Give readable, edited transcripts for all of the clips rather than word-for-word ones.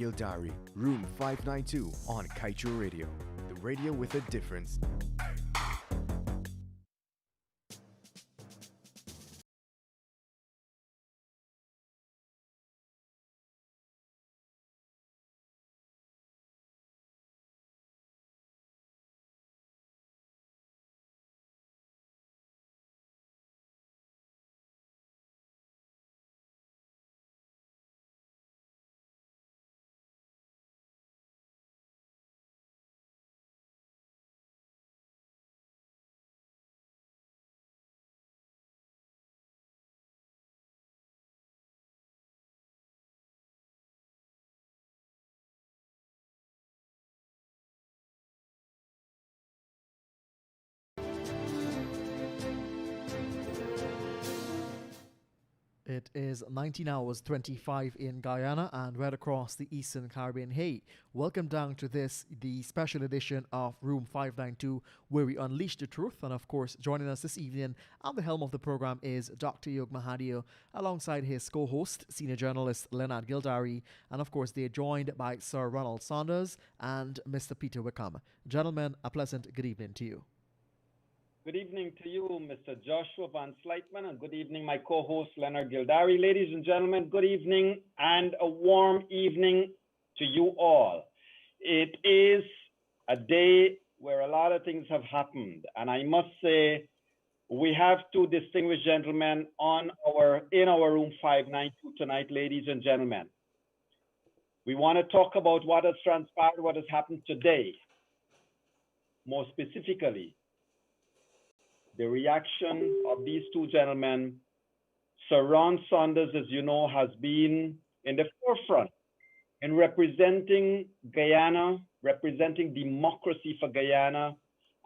Gildarie, Room 592 on Kaieteur Radio, the radio with a difference. It is 19 hours 25 in Guyana and right across the Eastern Caribbean. Hey, welcome down to the special edition of Room 592, where we unleash the truth. And of course, joining us this evening at the helm of the program is Dr. Mahadeo, alongside his co-host, senior journalist Leonard Gildarie. And of course, they're joined by Sir Ronald Saunders and Mr. Peter Wickham. Gentlemen, a pleasant good evening to you. Good evening to you, Mr. Joshua Van Slightman, and good evening, my co-host, Leonard Gildarie. Ladies and gentlemen, good evening and a warm evening to you all. It is a day where a lot of things have happened, and I must say, we have two distinguished gentlemen in our room 592 tonight, ladies and gentlemen. We want to talk about what has transpired, what has happened today, more specifically the reaction of these two gentlemen. Sir Ron Saunders, as you know, has been in the forefront in representing Guyana, representing democracy for Guyana,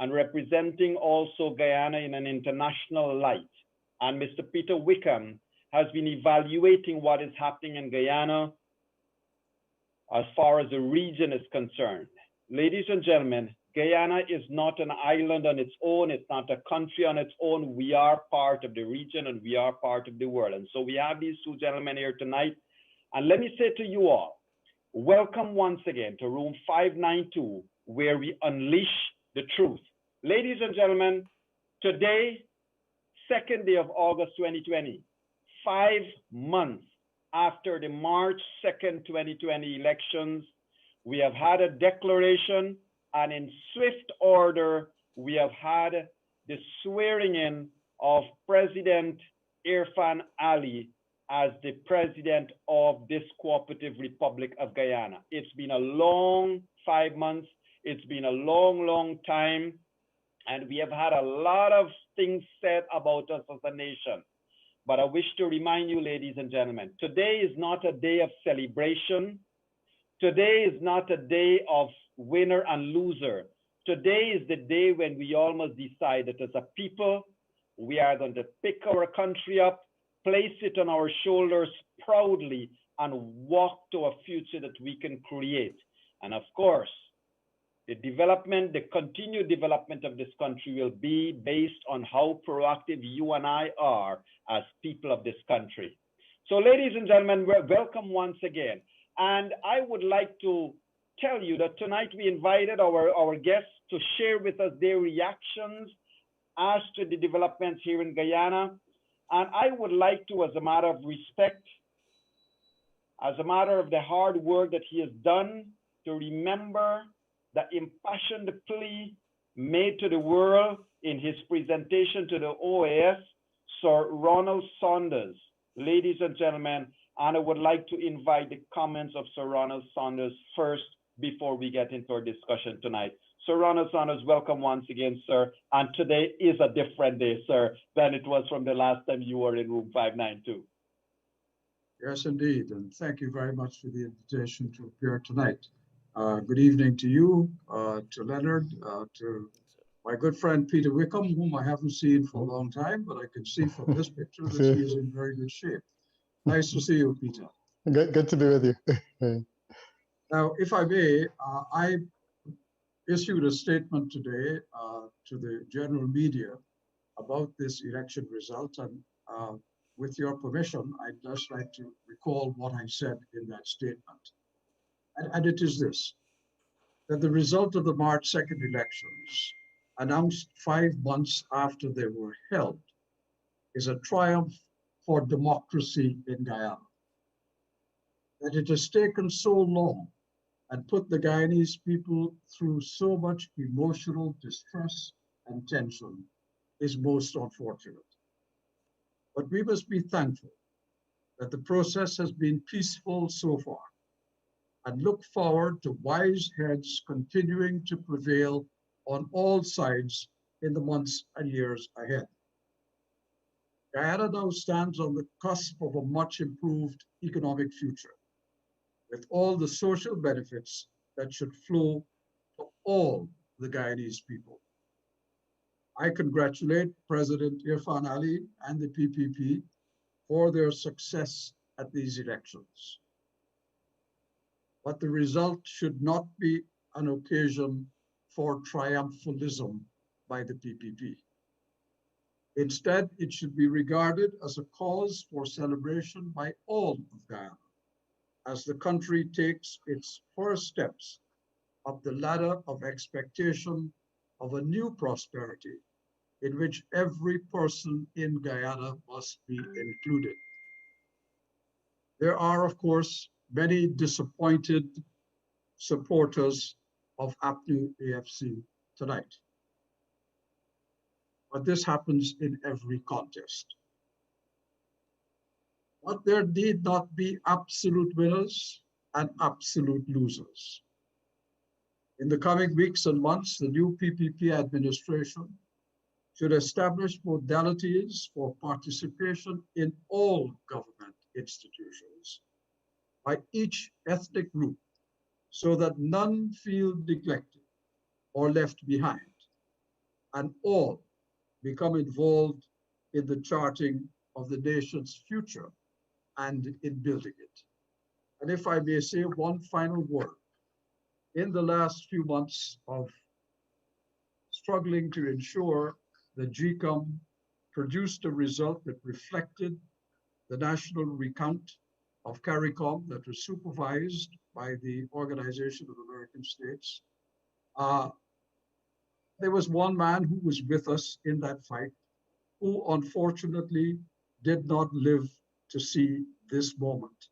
and representing also Guyana in an international light. And Mr. Peter Wickham has been evaluating what is happening in Guyana as far as the region is concerned. Ladies and gentlemen, Guyana is not an island on its own. It's not a country on its own. We are part of the region and we are part of the world. And so we have these two gentlemen here tonight. And let me say to you all, welcome once again to Room 592, where we unleash the truth. Ladies and gentlemen, today, 2nd day of August 2020, 5 months after the March 2nd, 2020 elections, we have had a declaration, and in swift order, we have had the swearing in of President Irfan Ali as the president of this cooperative Republic of Guyana. It's been a long 5 months. It's been a long, long time. And we have had a lot of things said about us as a nation. But I wish to remind you, ladies and gentlemen, today is not a day of celebration. Today is not a day of winner and loser. Today is the day when we all must decide that as a people, we are going to pick our country up, place it on our shoulders proudly, and walk to a future that we can create. And of course, the continued development of this country will be based on how proactive you and I are as people of this country. So ladies and gentlemen, welcome once again. And I would like to tell you that tonight we invited our guests to share with us their reactions as to the developments here in Guyana. And I would like to, as a matter of respect, as a matter of the hard work that he has done, to remember the impassioned plea made to the world in his presentation to the OAS, Sir Ronald Saunders. Ladies and gentlemen, and I would like to invite the comments of Sir Ronald Saunders first before we get into our discussion tonight. Sir Ronald Saunders, welcome once again, sir. And today is a different day, sir, than it was from the last time you were in Room 592. Yes, indeed. And thank you very much for the invitation to appear tonight. Good evening to you, to Leonard, to my good friend Peter Wickham, whom I haven't seen for a long time, but I can see from this picture that he is in very good shape. Nice to see you, Peter. Good to be with you. Now, if I may, I issued a statement today to the general media about this election result, and with your permission, I'd just like to recall what I said in that statement. and it is this, that the result of the March 2nd elections, announced 5 months after they were held, is a triumph for democracy in Guyana. That it has taken so long and put the Guyanese people through so much emotional distress and tension is most unfortunate. But we must be thankful that the process has been peaceful so far and look forward to wise heads continuing to prevail on all sides in the months and years ahead. Guyana now stands on the cusp of a much improved economic future, with all the social benefits that should flow to all the Guyanese people. I congratulate President Irfan Ali and the PPP for their success at these elections. But the result should not be an occasion for triumphalism by the PPP. Instead, it should be regarded as a cause for celebration by all of Guyana as the country takes its first steps up the ladder of expectation of a new prosperity in which every person in Guyana must be included. There are, of course, many disappointed supporters of APNU AFC tonight. But this happens in every contest. But there need not be absolute winners and absolute losers. In the coming weeks and months, the new PPP administration should establish modalities for participation in all government institutions by each ethnic group so that none feel neglected or left behind, and all become involved in the charting of the nation's future and in building it. And if I may say one final word, in the last few months of struggling to ensure that GCOM produced a result that reflected the national recount of CARICOM that was supervised by the Organization of American States. There was one man who was with us in that fight who unfortunately did not live to see this moment.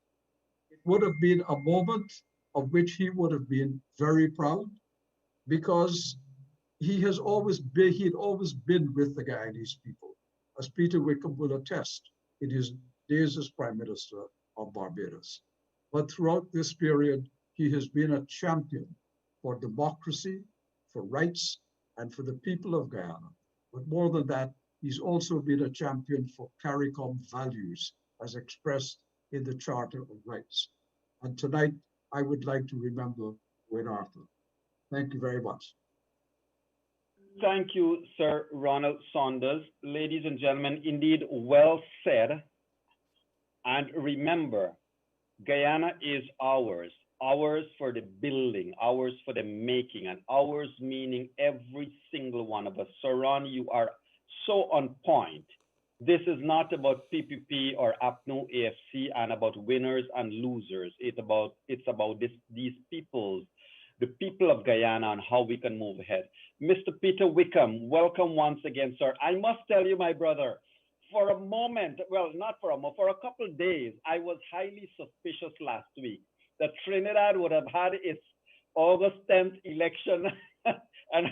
It would have been a moment of which he would have been very proud because he had always been with the Guyanese people, as Peter Wickham will attest in his days as Prime Minister of Barbados. But throughout this period, he has been a champion for democracy, for rights, and for the people of Guyana. But more than that, he's also been a champion for CARICOM values as expressed in the Charter of Rights. And tonight, I would like to remember Wayne Arthur. Thank you very much. Thank you, Sir Ronald Saunders. Ladies and gentlemen, indeed, well said. And remember, Guyana is ours, ours for the building, ours for the making, and ours meaning every single one of us. Sir Ron, you are so on point. This is not about PPP or APNU AFC and about winners and losers. It's about these peoples, the people of Guyana, and how we can move ahead. Mr. Peter Wickham, welcome once again, sir. I must tell you, my brother, for a moment, well, not for a moment, for a couple of days, I was highly suspicious last week that Trinidad would have had its August 10th election and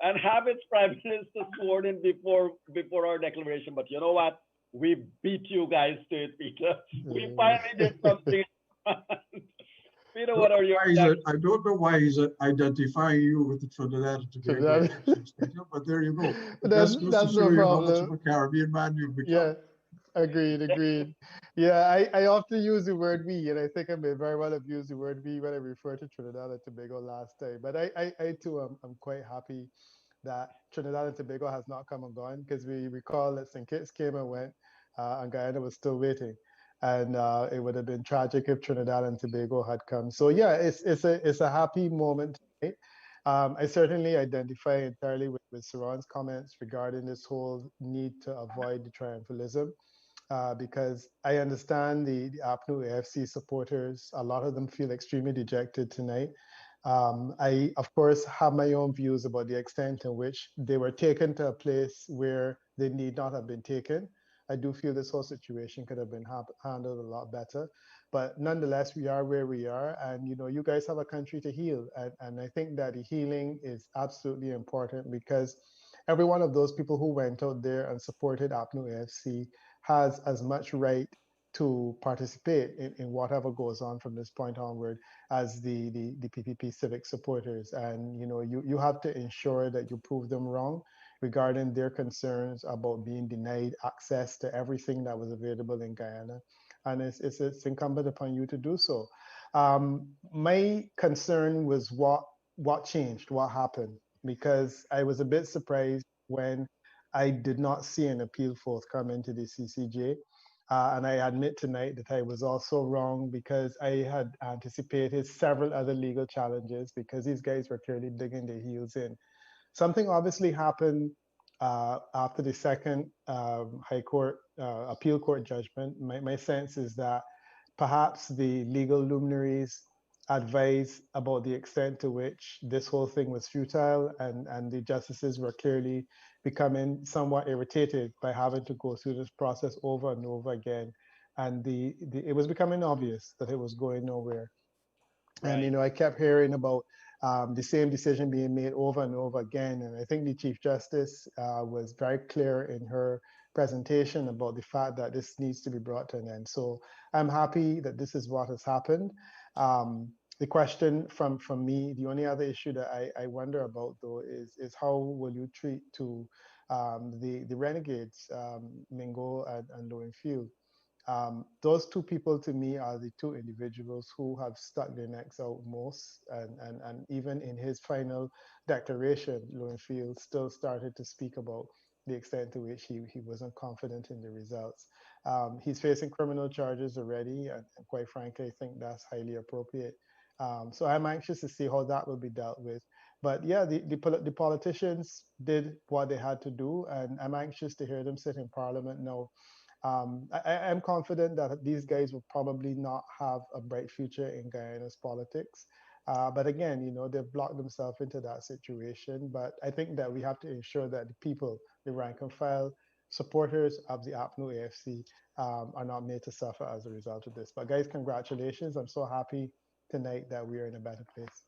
have its prime minister sworn in before our declaration. But you know what? We beat you guys to it, Peter. We finally did something. Peter, what are your I don't know why he's identifying you with the Trinidad and Tobago, but there you go. That's no show you how much problem. of a Caribbean man you've become. Yeah, agreed. Yeah, I often use the word we, and I think I may very well have used the word we when I referred to Trinidad and Tobago last time. But I too am quite happy that Trinidad and Tobago has not come and gone, because we recall that St. Kitts came and went, and Guyana was still waiting. And it would have been tragic if Trinidad and Tobago had come. So yeah, it's a happy moment tonight. I certainly identify entirely with Saron's comments regarding this whole need to avoid the triumphalism. because I understand the APNU AFC supporters. A lot of them feel extremely dejected tonight. I, of course, have my own views about the extent in which they were taken to a place where they need not have been taken. I do feel this whole situation could have been handled a lot better. But nonetheless, we are where we are. And, you know, you guys have a country to heal. And I think that the healing is absolutely important because every one of those people who went out there and supported APNU AFC has as much right to participate in whatever goes on from this point onward as the PPP civic supporters. And, you know, you have to ensure that you prove them wrong regarding their concerns about being denied access to everything that was available in Guyana. And it's incumbent upon you to do so. My concern was what changed, what happened, because I was a bit surprised when I did not see an appeal forthcoming to the CCJ. And I admit tonight that I was also wrong because I had anticipated several other legal challenges because these guys were clearly digging their heels in. Something obviously happened after the second High Court appeal court judgment. My sense is that perhaps the legal luminaries advised about the extent to which this whole thing was futile, and the justices were clearly becoming somewhat irritated by having to go through this process over and over again. And it was becoming obvious that it was going nowhere. And, you Right. know, I kept hearing about the same decision being made over and over again. And I think the Chief Justice was very clear in her presentation about the fact that this needs to be brought to an end. So I'm happy that this is what has happened. The question from me, the only other issue that I wonder about though is how will you treat to the renegades, Mingo and Lowenfield? Those two people to me are the two individuals who have stuck their necks out most. And even in his final declaration, Lowenfield still started to speak about the extent to which he wasn't confident in the results. He's facing criminal charges already, and quite frankly, I think that's highly appropriate. So I'm anxious to see how that will be dealt with. But yeah, the politicians did what they had to do, and I'm anxious to hear them sit in Parliament now. I am confident that these guys will probably not have a bright future in Guyana's politics. But again, you know, they've blocked themselves into that situation. But I think that we have to ensure that the people, the rank and file supporters of the APNU AFC, are not made to suffer as a result of this. But guys, congratulations. I'm so happy tonight that we are in a better place.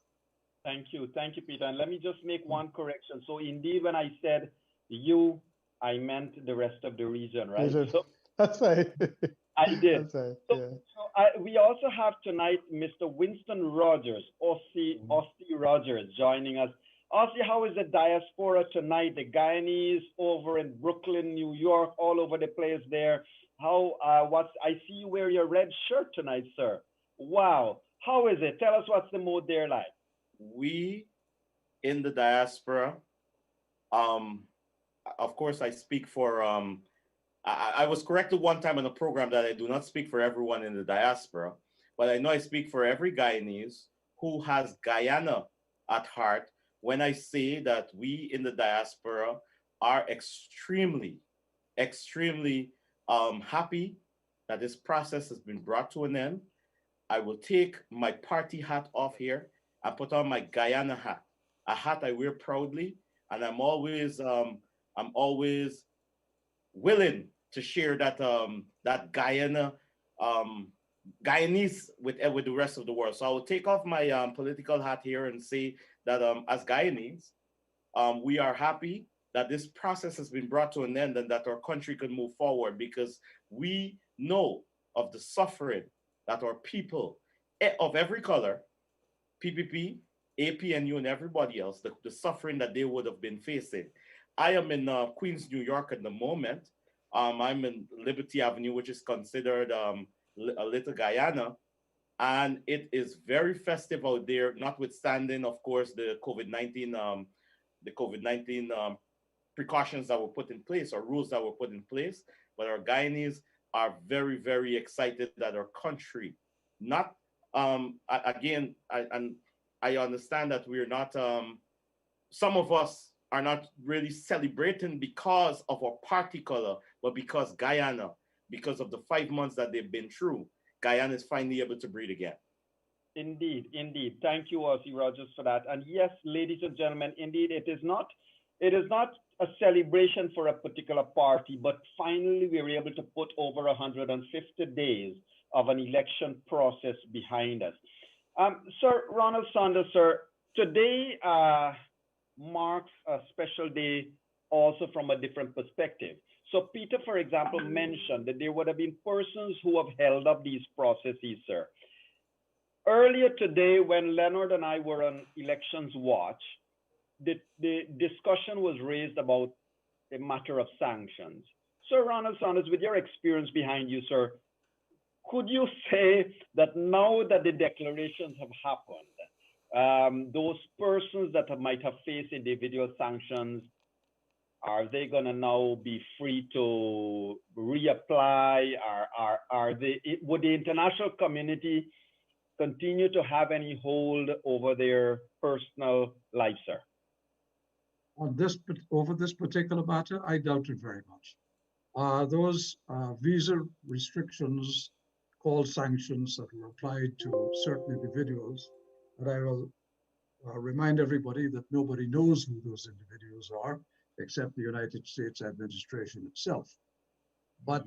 Thank you. Thank you, Peter. And let me just make one correction. So indeed, when I said you, I meant the rest of the region, right? So That's right. I did. That's right. So, Yeah. we also have tonight Mr. Winston Rogers, Ossie Rogers, joining us. Ossie, how is the diaspora tonight? The Guyanese over in Brooklyn, New York, all over the place there. How? I see you wear your red shirt tonight, sir. Wow. How is it? Tell us what's the mood there like. We in the diaspora, um, of course, I speak for. I was corrected one time in a program that I do not speak for everyone in the diaspora, but I know I speak for every Guyanese who has Guyana at heart when I say that we in the diaspora are extremely, extremely happy that this process has been brought to an end. I will take my party hat off here and put on my Guyana hat, a hat I wear proudly, and I'm always willing to share that Guyana Guyanese with the rest of the world. So I will take off my political hat here and say that as Guyanese, we are happy that this process has been brought to an end and that our country can move forward because we know of the suffering that our people of every color, PPP, APNU, and everybody else, the suffering that they would have been facing. I am in Queens, New York at the moment. I'm in Liberty Avenue, which is considered a little Guyana, and it is very festive out there. Notwithstanding, of course, the COVID-19 precautions that were put in place or rules that were put in place, but our Guyanese are very, very excited that our country, not again, and I understand that we're not. Some of us are not really celebrating because of our party color, but because Guyana, because of the 5 months that they've been through, Guyana is finally able to breathe again. Indeed, indeed. Thank you, Ozzy Rogers, for that. And yes, ladies and gentlemen, indeed, it is not a celebration for a particular party, but finally we were able to put over 150 days of an election process behind us. Sir Ronald Saunders, sir, today marks a special day also from a different perspective. So Peter, for example, mentioned that there would have been persons who have held up these processes, sir. Earlier today, when Leonard and I were on Elections Watch, the discussion was raised about the matter of sanctions. Sir Ronald Saunders, with your experience behind you, sir, could you say that now that the declarations have happened, those persons that might have faced individual sanctions, are they going to now be free to reapply? Would the international community continue to have any hold over their personal life, sir? Over this particular matter, I doubt it very much. Those visa restrictions called sanctions that were applied to certain individuals, but I will remind everybody that nobody knows who those individuals are except the United States administration itself. But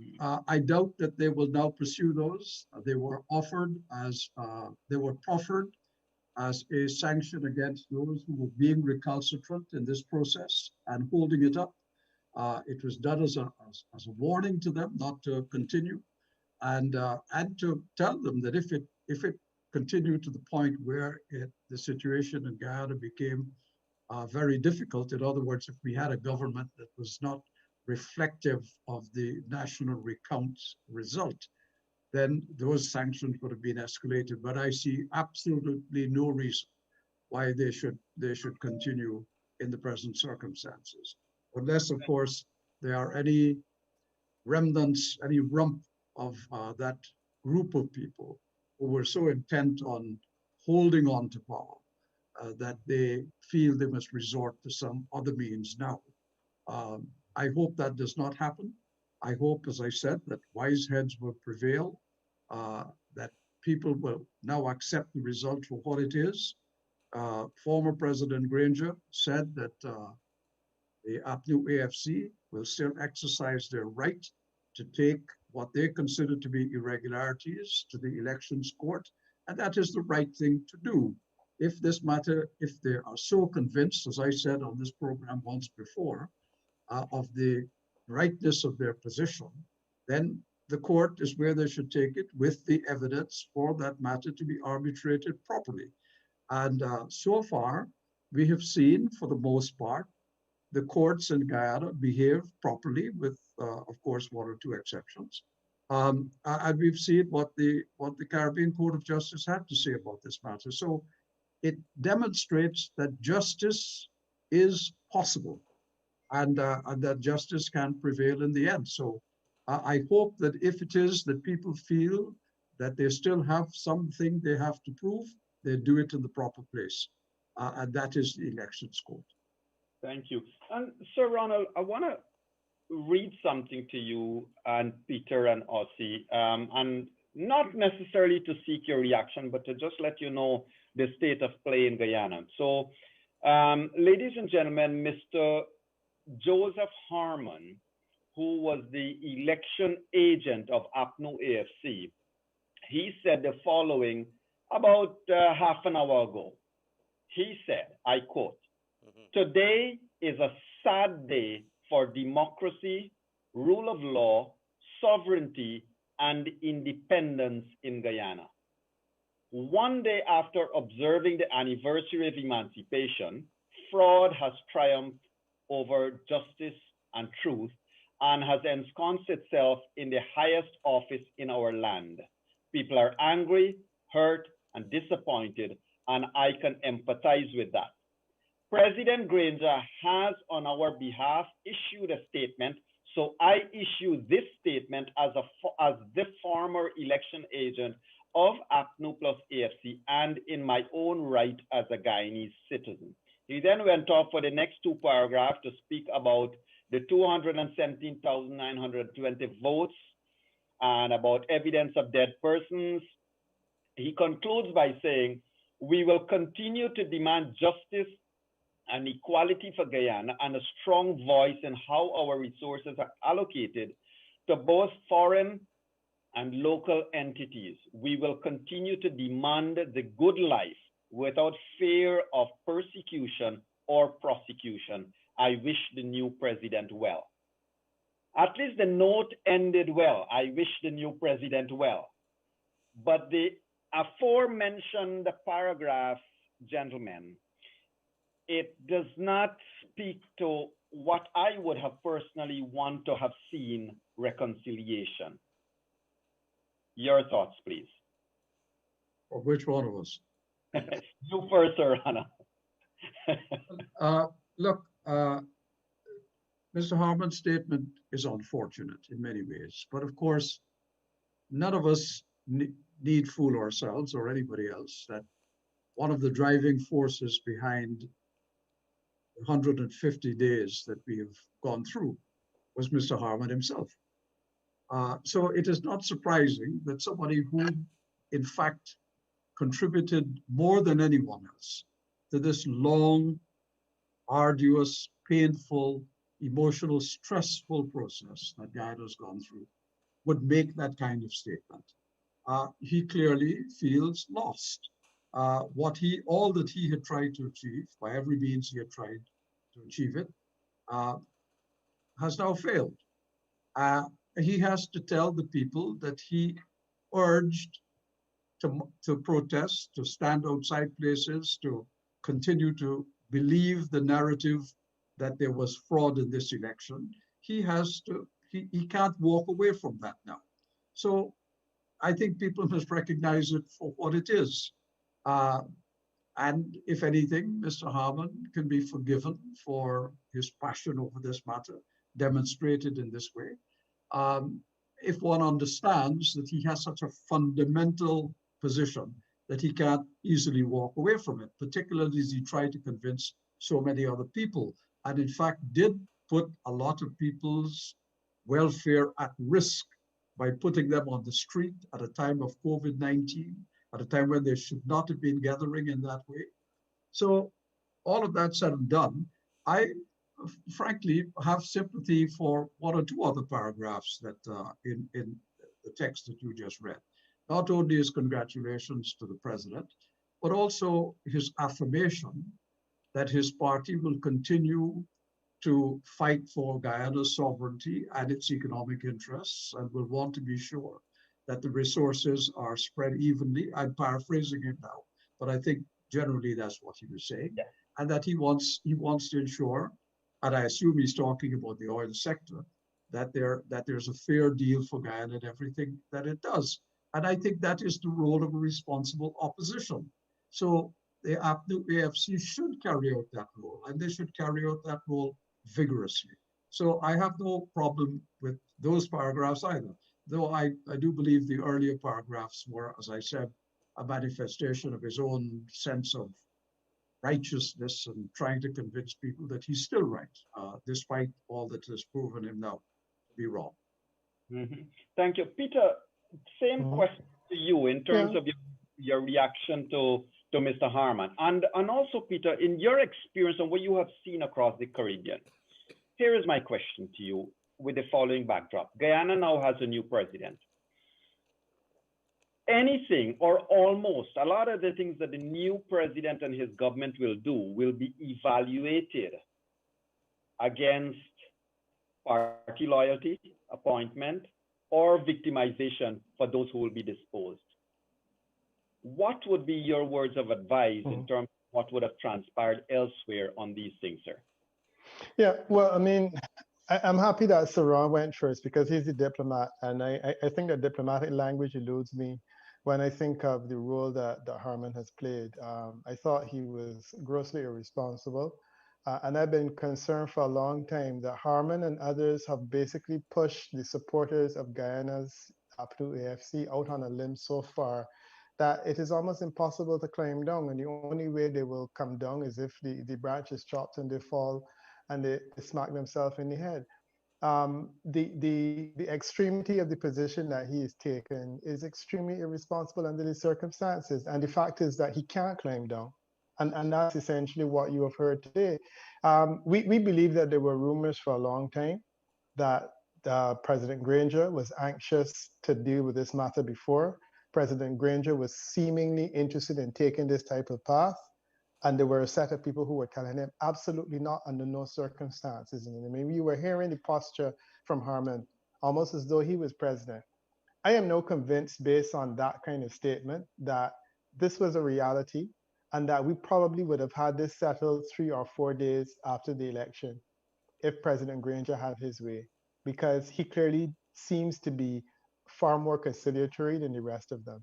I doubt that they will now pursue those. They were offered as, they were proffered as a sanction against those who were being recalcitrant in this process and holding it up. It was done as a warning to them not to continue, and to tell them that if it continued to the point where the situation in Guyana became very difficult, in other words, if we had a government that was not reflective of the national recount result, then those sanctions would have been escalated. But I see absolutely no reason why they should continue in the present circumstances, unless, of course, there are any remnants, any rump of that group of people who were so intent on holding on to power that they feel they must resort to some other means now. I hope that does not happen. I hope, as I said, that wise heads will prevail, that people will now accept the result for what it is. Former President Granger said that the APNU AFC will still exercise their right to take what they consider to be irregularities to the elections court, and that is the right thing to do. If this matter, if they are so convinced, as I said on this program once before, of the rightness of their position, then the court is where they should take it with the evidence for that matter to be arbitrated properly. And so far, we have seen, for the most part, the courts in Guyana behave properly with, of course, one or two exceptions. And we've seen what the Caribbean Court of Justice had to say about this matter. So it demonstrates that justice is possible, and that justice can prevail in the end. So I hope that if it is that people feel that they still have something they have to prove, they do it in the proper place. And that is the elections court. Thank you. And Sir Ronald, I want to read something to you and Peter and Ossie, and not necessarily to seek your reaction, but to just let you know the state of play in Guyana. So, ladies and gentlemen, Mr. Joseph Harmon, who was the election agent of APNU AFC, he said the following about half an hour ago. He said, I quote, "Today is a sad day for democracy, rule of law, sovereignty, and independence in Guyana. One day after observing the anniversary of emancipation, fraud has triumphed over justice and truth and has ensconced itself in the highest office in our land. People are angry, hurt, and disappointed, and I can empathize with that. President Granger has, on our behalf, issued a statement, so I issue this statement as the former election agent of APNU plus AFC and in my own right as a Guyanese citizen." He then went off for the next two paragraphs to speak about the 217,920 votes and about evidence of dead persons. He concludes by saying, we will continue to demand justice and equality for Guyana and a strong voice in how our resources are allocated to both foreign and local entities. We will continue to demand the good life without fear of persecution or prosecution. I wish the new president well. At least the note ended well. I wish the new president well. But the aforementioned paragraph, gentlemen, it does not speak to what I would have personally want to have seen reconciliation. Your thoughts, please. Or which one of us? You first, Sir Hannah. Look, Mr. Harman's statement is unfortunate in many ways, but of course, none of us need fool ourselves or anybody else that one of the driving forces behind 150 days that we have gone through was Mr. Harman himself. So it is not surprising that somebody who, in fact, contributed more than anyone else to this long, arduous, painful, emotional, stressful process that Guyana has gone through, would make that kind of statement. He clearly feels lost. All that he had tried to achieve, by every means he had tried to achieve it, has now failed. He has to tell the people that he urged to protest, to stand outside places, to continue to believe the narrative that there was fraud in this election. He can't walk away from that now. So I think people must recognize it for what it is. And if anything, Mr. Harman can be forgiven for his passion over this matter, demonstrated in this way. If one understands that he has such a fundamental position that he can't easily walk away from it, particularly as he tried to convince so many other people, and in fact did put a lot of people's welfare at risk by putting them on the street at a time of COVID-19, at a time when they should not have been gathering in that way. So all of that said and done, I frankly have sympathy for one or two other paragraphs that in the text that you just read. Not only his congratulations to the president, but also his affirmation that his party will continue to fight for Guyana's sovereignty and its economic interests, and will want to be sure that the resources are spread evenly. I'm paraphrasing it now, but I think generally that's what he was saying. Yeah. And that he wants to ensure, and I assume he's talking about the oil sector, that there's a fair deal for Guyana in everything that it does. And I think that is the role of a responsible opposition. So the AFC should carry out that role, and they should carry out that role vigorously. So I have no problem with those paragraphs either, though I do believe the earlier paragraphs were, as I said, a manifestation of his own sense of righteousness and trying to convince people that he's still right, despite all that has proven him now to be wrong. Mm-hmm. Thank you. Peter, same question to you in terms of your reaction to Mr. Harman. And also, Peter, in your experience and what you have seen across the Caribbean, here is my question to you with the following backdrop. Guyana now has a new president. Anything or almost a lot of the things that the new president and his government will do will be evaluated against party loyalty, appointment, or victimization for those who will be disposed. What would be your words of advice in terms of what would have transpired elsewhere on these things, sir? Yeah, well, I mean, I'm happy that Sarah went first because he's a diplomat, and I think that diplomatic language eludes me when I think of the role that Harman has played. I thought he was grossly irresponsible, and I've been concerned for a long time that Harman and others have basically pushed the supporters of Guyana's APNU AFC out on a limb so far that it is almost impossible to climb down, and the only way they will come down is if the branch is chopped and they fall and they smack themselves in the head. the extremity of the position that he is taken is extremely irresponsible under the circumstances. And the fact is that he can't climb down. And that's essentially what you have heard today. We believe that there were rumors for a long time that President Granger was anxious to deal with this matter before. President Granger was seemingly interested in taking this type of path. And there were a set of people who were telling him, absolutely not, under no circumstances. And I mean, we were hearing the posture from Harman, almost as though he was president. I am now convinced, based on that kind of statement, that this was a reality and that we probably would have had this settled 3 or 4 days after the election if President Granger had his way, because he clearly seems to be far more conciliatory than the rest of them.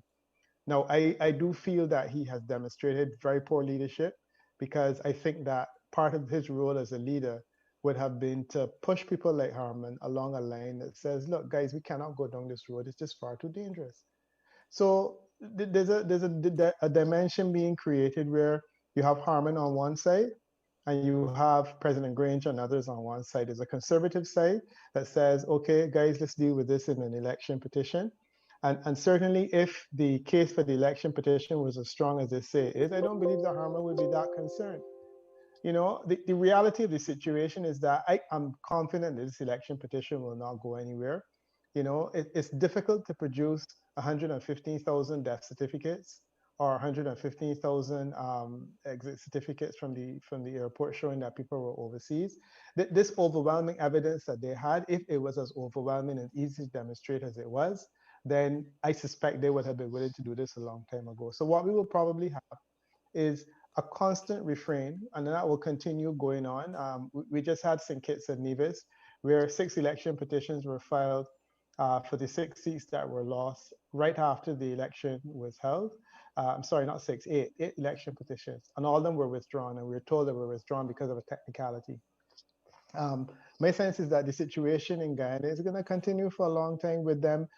Now, I do feel that he has demonstrated very poor leadership, because I think that part of his role as a leader would have been to push people like Harman along a line that says, look, guys, we cannot go down this road. It's just far too dangerous. So there's a dimension being created where you have Harman on one side and you have President Granger and others on one side. There's a conservative side that says, okay, guys, let's deal with this in an election petition. And certainly if the case for the election petition was as strong as they say it is, I don't believe that Harman would be that concerned. You know, the reality of the situation is that I'm confident that this election petition will not go anywhere. You know, it's difficult to produce 115,000 death certificates or 115,000 exit certificates from the airport showing that people were overseas. This overwhelming evidence that they had, if it was as overwhelming and easy to demonstrate as it was, then I suspect they would have been willing to do this a long time ago. So what we will probably have is a constant refrain, and that will continue going on. We just had St. Kitts and Nevis, where 6 election petitions were filed for the 6 seats that were lost right after the election was held. I'm sorry, not 6, 8 election petitions, and all of them were withdrawn, and we were told they were withdrawn because of a technicality. My sense is that the situation in Guyana is going to continue for a long time with them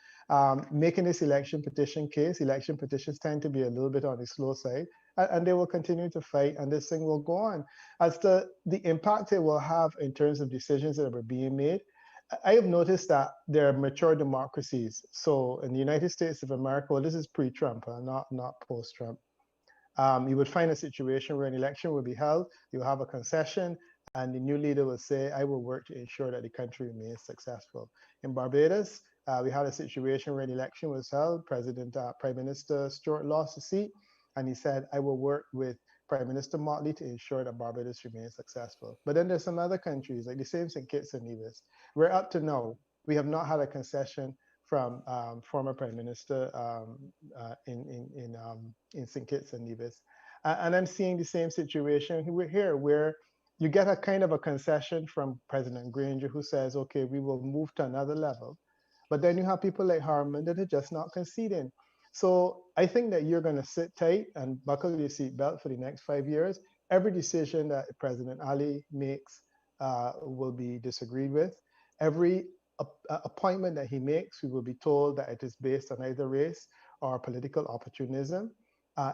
making this election petition case. Election petitions tend to be a little bit on the slow side, and they will continue to fight, and this thing will go on. As to the impact it will have in terms of decisions that are being made, I have noticed that there are mature democracies. So in the United States of America, well, this is pre-Trump, not post-Trump. You would find a situation where an election will be held, you have a concession, and the new leader will say, I will work to ensure that the country remains successful. In Barbados, we had a situation where an election was held. Prime Minister Stewart lost the seat, and he said, I will work with Prime Minister Motley to ensure that Barbados remains successful. But then there's some other countries, like the same St. Kitts and Nevis, where up to now, we have not had a concession from former Prime Minister in St. Kitts and Nevis. And I'm seeing the same situation here, where you get a kind of a concession from President Granger, who says, okay, we will move to another level. But then you have people like Harman that are just not conceding. So I think that you're going to sit tight and buckle your seatbelt for the next 5 years. Every decision that President Ali makes will be disagreed with. Every appointment that he makes, we will be told that it is based on either race or political opportunism.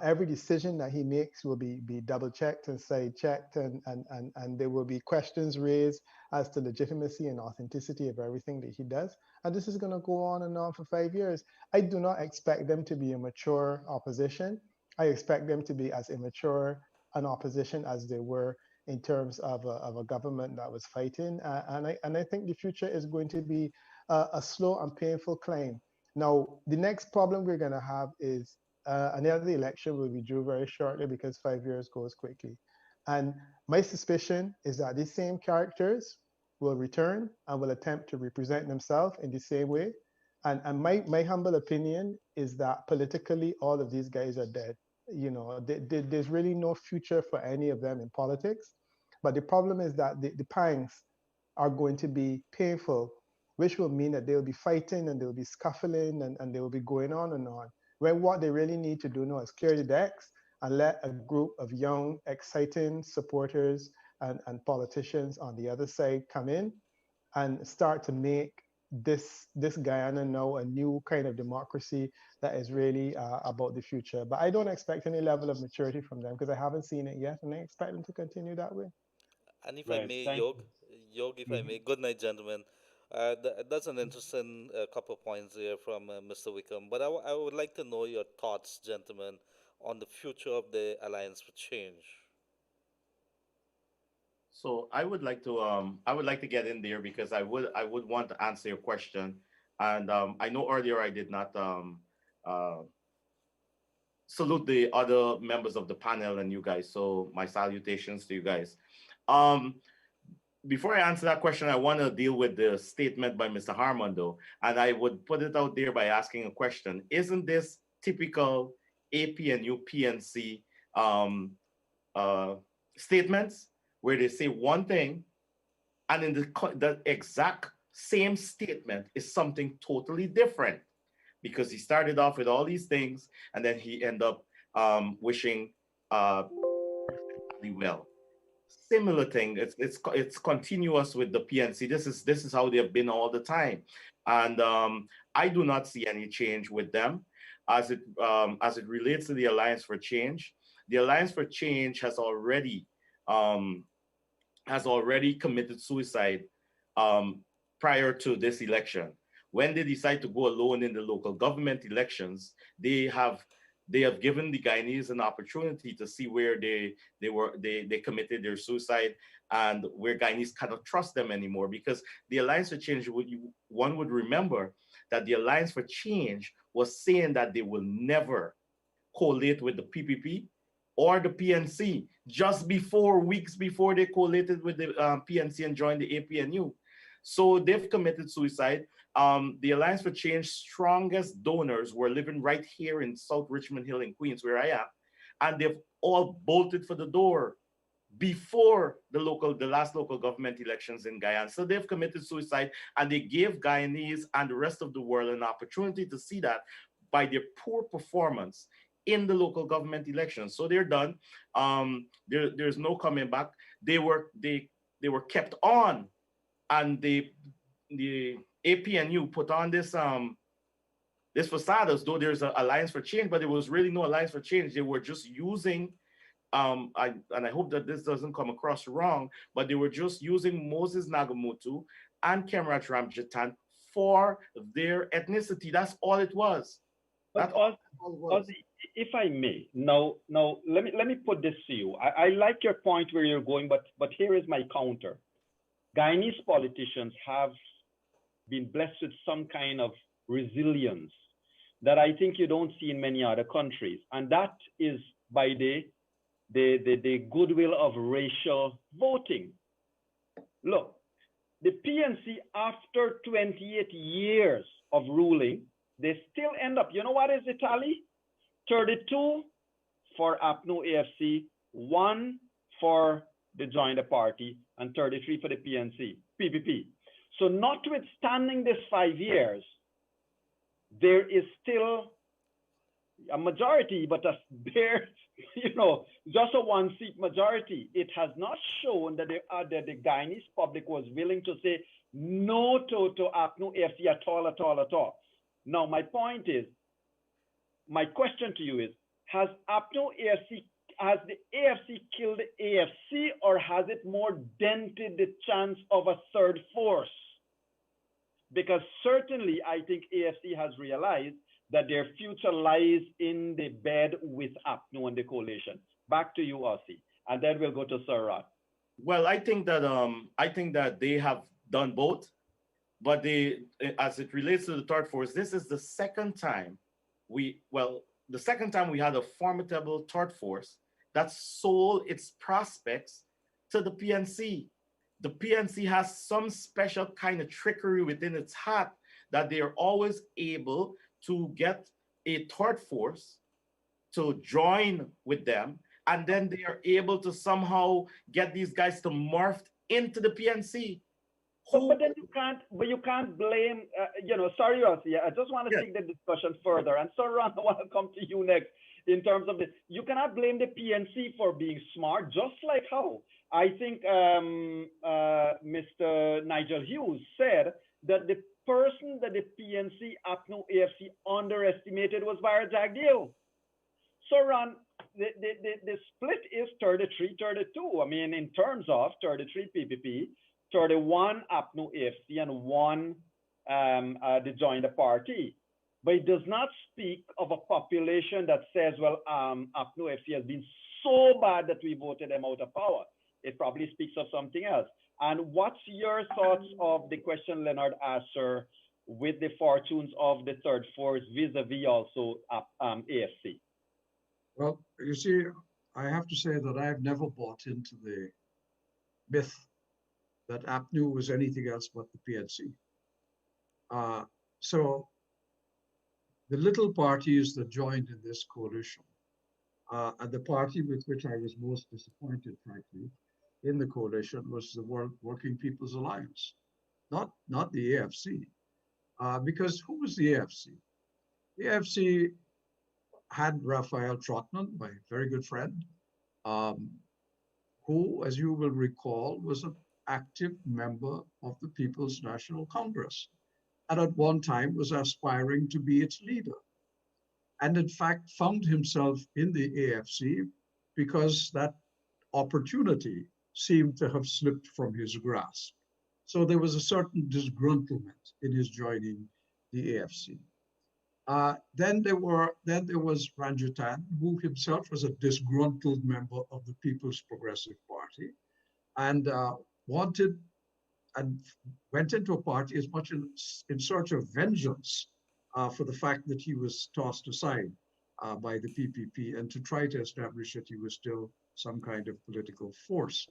Every decision that he makes will be double checked and side checked, and there will be questions raised as to legitimacy and authenticity of everything that he does. And this is going to go on and on for 5 years. I do not expect them to be a mature opposition. I expect them to be as immature an opposition as they were in terms of a government that was fighting. And I think the future is going to be a slow and painful climb. Now, the next problem we're going to have is another election will be due very shortly, because 5 years goes quickly. And my suspicion is that these same characters will return and will attempt to represent themselves in the same way. And my humble opinion is that politically, all of these guys are dead. You know, there's really no future for any of them in politics. But the problem is that the pangs are going to be painful, which will mean that they'll be fighting and they'll be scuffling and they will be going on and on. When what they really need to do now is clear the decks and let a group of young, exciting supporters and politicians on the other side come in and start to make this Guyana now a new kind of democracy that is really about the future. But I don't expect any level of maturity from them, because I haven't seen it yet, and I expect them to continue that way. And if I Right. may, Thank Yog, if I you. may, good night, gentlemen. That's an interesting couple of points here from Mr. Wickham. But I would like to know your thoughts, gentlemen, on the future of the Alliance for Change. So I would like to get in there because I would want to answer your question. And I know earlier I did not uh, salute the other members of the panel and you guys. So my salutations to you guys. Um, Before I answer that question, I want to deal with the statement by Mr. Harmon, though, and I would put it out there by asking a question. Isn't this typical APNU PNC uh, statements where they say one thing and in the exact same statement is something totally different? Because he started off with all these things and then he ended up wishing well. Similar thing. It's continuous with the PNC. This is how they've been all the time, and I do not see any change with them as it relates to the Alliance for Change. The Alliance for Change has already committed suicide prior to this election. When they decide to go alone in the local government elections, they have given the Guyanese an opportunity to see where they committed their suicide and where Guyanese cannot trust them anymore, because the Alliance for Change, one would remember that the Alliance for Change was saying that they will never collate with the PPP or the PNC just weeks before they collated with the PNC and joined the APNU. So they've committed suicide. The Alliance for Change strongest donors were living right here in South Richmond Hill in Queens, where I am, and they've all bolted for the door before the last local government elections in Guyana. So they've committed suicide, and they gave Guyanese and the rest of the world an opportunity to see that by their poor performance in the local government elections. So they're done. There's no coming back. They were kept on, and the APNU put on this facade as though there's an Alliance for Change, but there was really no Alliance for Change. They were just using, I hope that this doesn't come across wrong, but they were just using Moses Nagamutu and Kemrat Ramjitan for their ethnicity. That's all it was. But Ozzy, if I may, now let me put this to you. I like your point where you're going, but here is my counter. Guyanese politicians have been blessed with some kind of resilience that I think you don't see in many other countries, and that is by the goodwill of racial voting. Look, the PNC, after 28 years of ruling, they still end up, you know what is the tally? 32 for APNU AFC, 1 for the Join Party, and 33 for the PPP. So notwithstanding this 5 years, there is still a majority, but a bare, just a one-seat majority. It has not shown that the Guyanese public was willing to say no to APNU AFC at all. Now, my point is, my question to you is, has the AFC killed the AFC, or has it more dented the chance of a third force? Because certainly I think AFC has realized that their future lies in the bed with APNU and the coalition. Back to you, Ossie, and then we'll go to Sir Rod. Well, I think that they have done both, but as it relates to the third force, this is the second time we had a formidable third force that sold its prospects to the PNC. The PNC has some special kind of trickery within its hat that they are always able to get a third force to join with them, and then they are able to somehow get these guys to morph into the PNC. But then you can't blame, sorry, Ossie, I just want to take the discussion further. And so, Ron, I want to come to you next in terms of this. You cannot blame the PNC for being smart, just like how I think Mr. Nigel Hughes said that the person that the PNC, APNU, AFC underestimated was Vira Jagdeo. So, Ron, the split is 33-32. I mean, in terms of 33 PPP, 31 APNU AFC and one they joined the party. But it does not speak of a population that says, well, APNU AFC has been so bad that we voted them out of power. It probably speaks of something else. And what's your thoughts of the question Leonard asked, sir, with the fortunes of the third force vis-a-vis also AFC? Well, you see, I have to say that I've never bought into the myth that APNU was anything else but the PNC. So the little parties that joined in this coalition, and the party with which I was most disappointed, frankly, in the coalition was the Working People's Alliance, not the AFC. Because who was the AFC? The AFC had Raphael Trotman, my very good friend, who, as you will recall, was an active member of the People's National Congress, and at one time was aspiring to be its leader. And in fact, found himself in the AFC because that opportunity seemed to have slipped from his grasp. So there was a certain disgruntlement in his joining the AFC. Then there was Ranjitan, who himself was a disgruntled member of the People's Progressive Party, and wanted and went into a party as much in search of vengeance for the fact that he was tossed aside by the PPP, and to try to establish that he was still some kind of political force.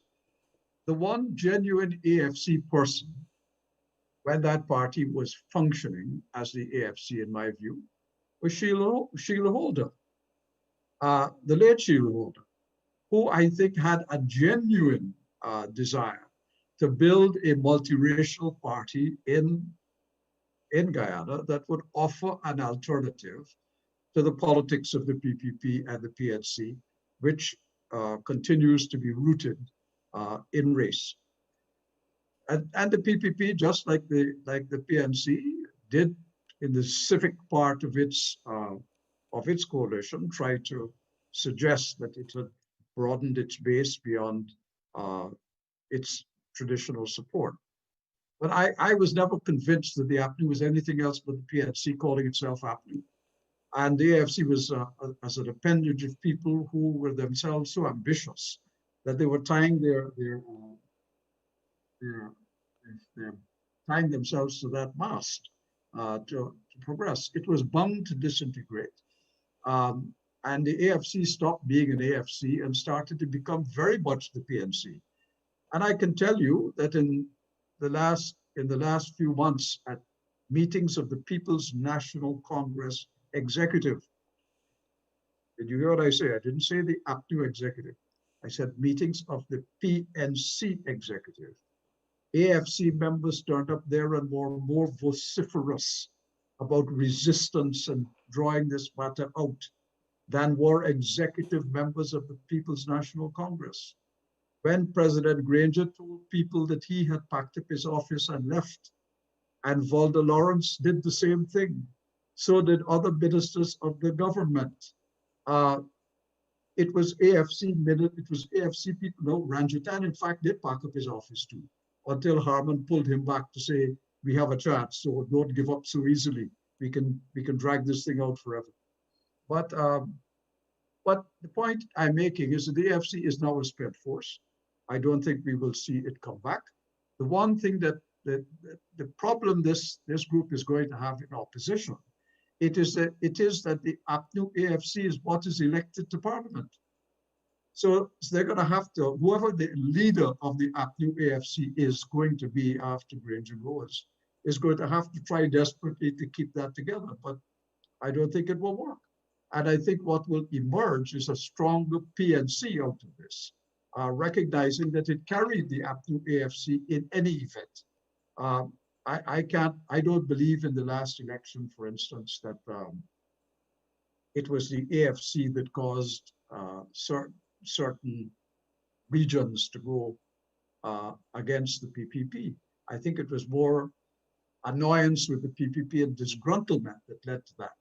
The one genuine AFC person, when that party was functioning as the AFC, in my view, was Sheila Holder, the late Sheila Holder, who I think had a genuine desire to build a multiracial party in Guyana that would offer an alternative to the politics of the PPP and the PNC, which continues to be rooted in race. And the PPP, just like the PNC, did in the civic part of its coalition try to suggest that it had broadened its base beyond its traditional support. But I was never convinced that the APNU was anything else but the PNC calling itself APNU. And the AFC was as an appendage of people who were themselves so ambitious that they were tying tying themselves to that mast to progress. It was bound to disintegrate. And the AFC stopped being an AFC and started to become very much the PNC. And I can tell you that in the last few months at meetings of the People's National Congress executive, did you hear what I say? I didn't say the APNU executive. I said meetings of the PNC executive. AFC members turned up there and were more vociferous about resistance and drawing this matter out than were executive members of the People's National Congress. When President Granger told people that he had packed up his office and left, and Valda Lawrence did the same thing, so did other ministers of the government. It was AFC people. No, Ranjitan, in fact, did pack up his office too, until Harman pulled him back to say, we have a chance, so don't give up so easily. We can drag this thing out forever. But the point I'm making is that the AFC is now a spent force. I don't think we will see it come back. The one thing that the problem this group is going to have in opposition, it is that the APNU AFC is what is elected to parliament. So they're going to have to, whoever the leader of the APNU AFC is going to be after Granger goes, is going to have to try desperately to keep that together. But I don't think it will work. And I think what will emerge is a stronger PNC out of this, recognizing that it carried the APNU AFC in any event. I don't believe in the last election, for instance, that it was the AFC that caused certain regions to go against the PPP. I think it was more annoyance with the PPP and disgruntlement that led to that,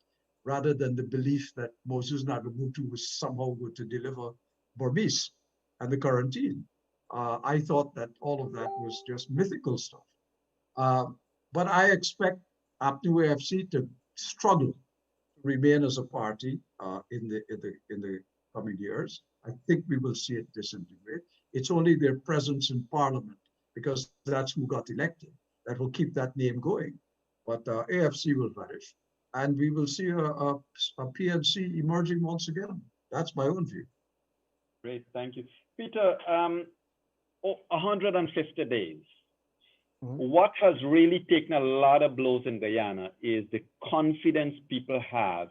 rather than the belief that Moses Nagamutu was somehow going to deliver Burmese and the quarantine. I thought that all of that was just mythical stuff. Uh, but I expect Aptu AFC to struggle to remain as a party in the coming years. I think we will see it disintegrate. It's only their presence in Parliament, because that's who got elected, that will keep that name going. But AFC will vanish, and we will see a PNC emerging once again. That's my own view. Great, thank you. Peter, 150 days. What has really taken a lot of blows in Guyana is the confidence people have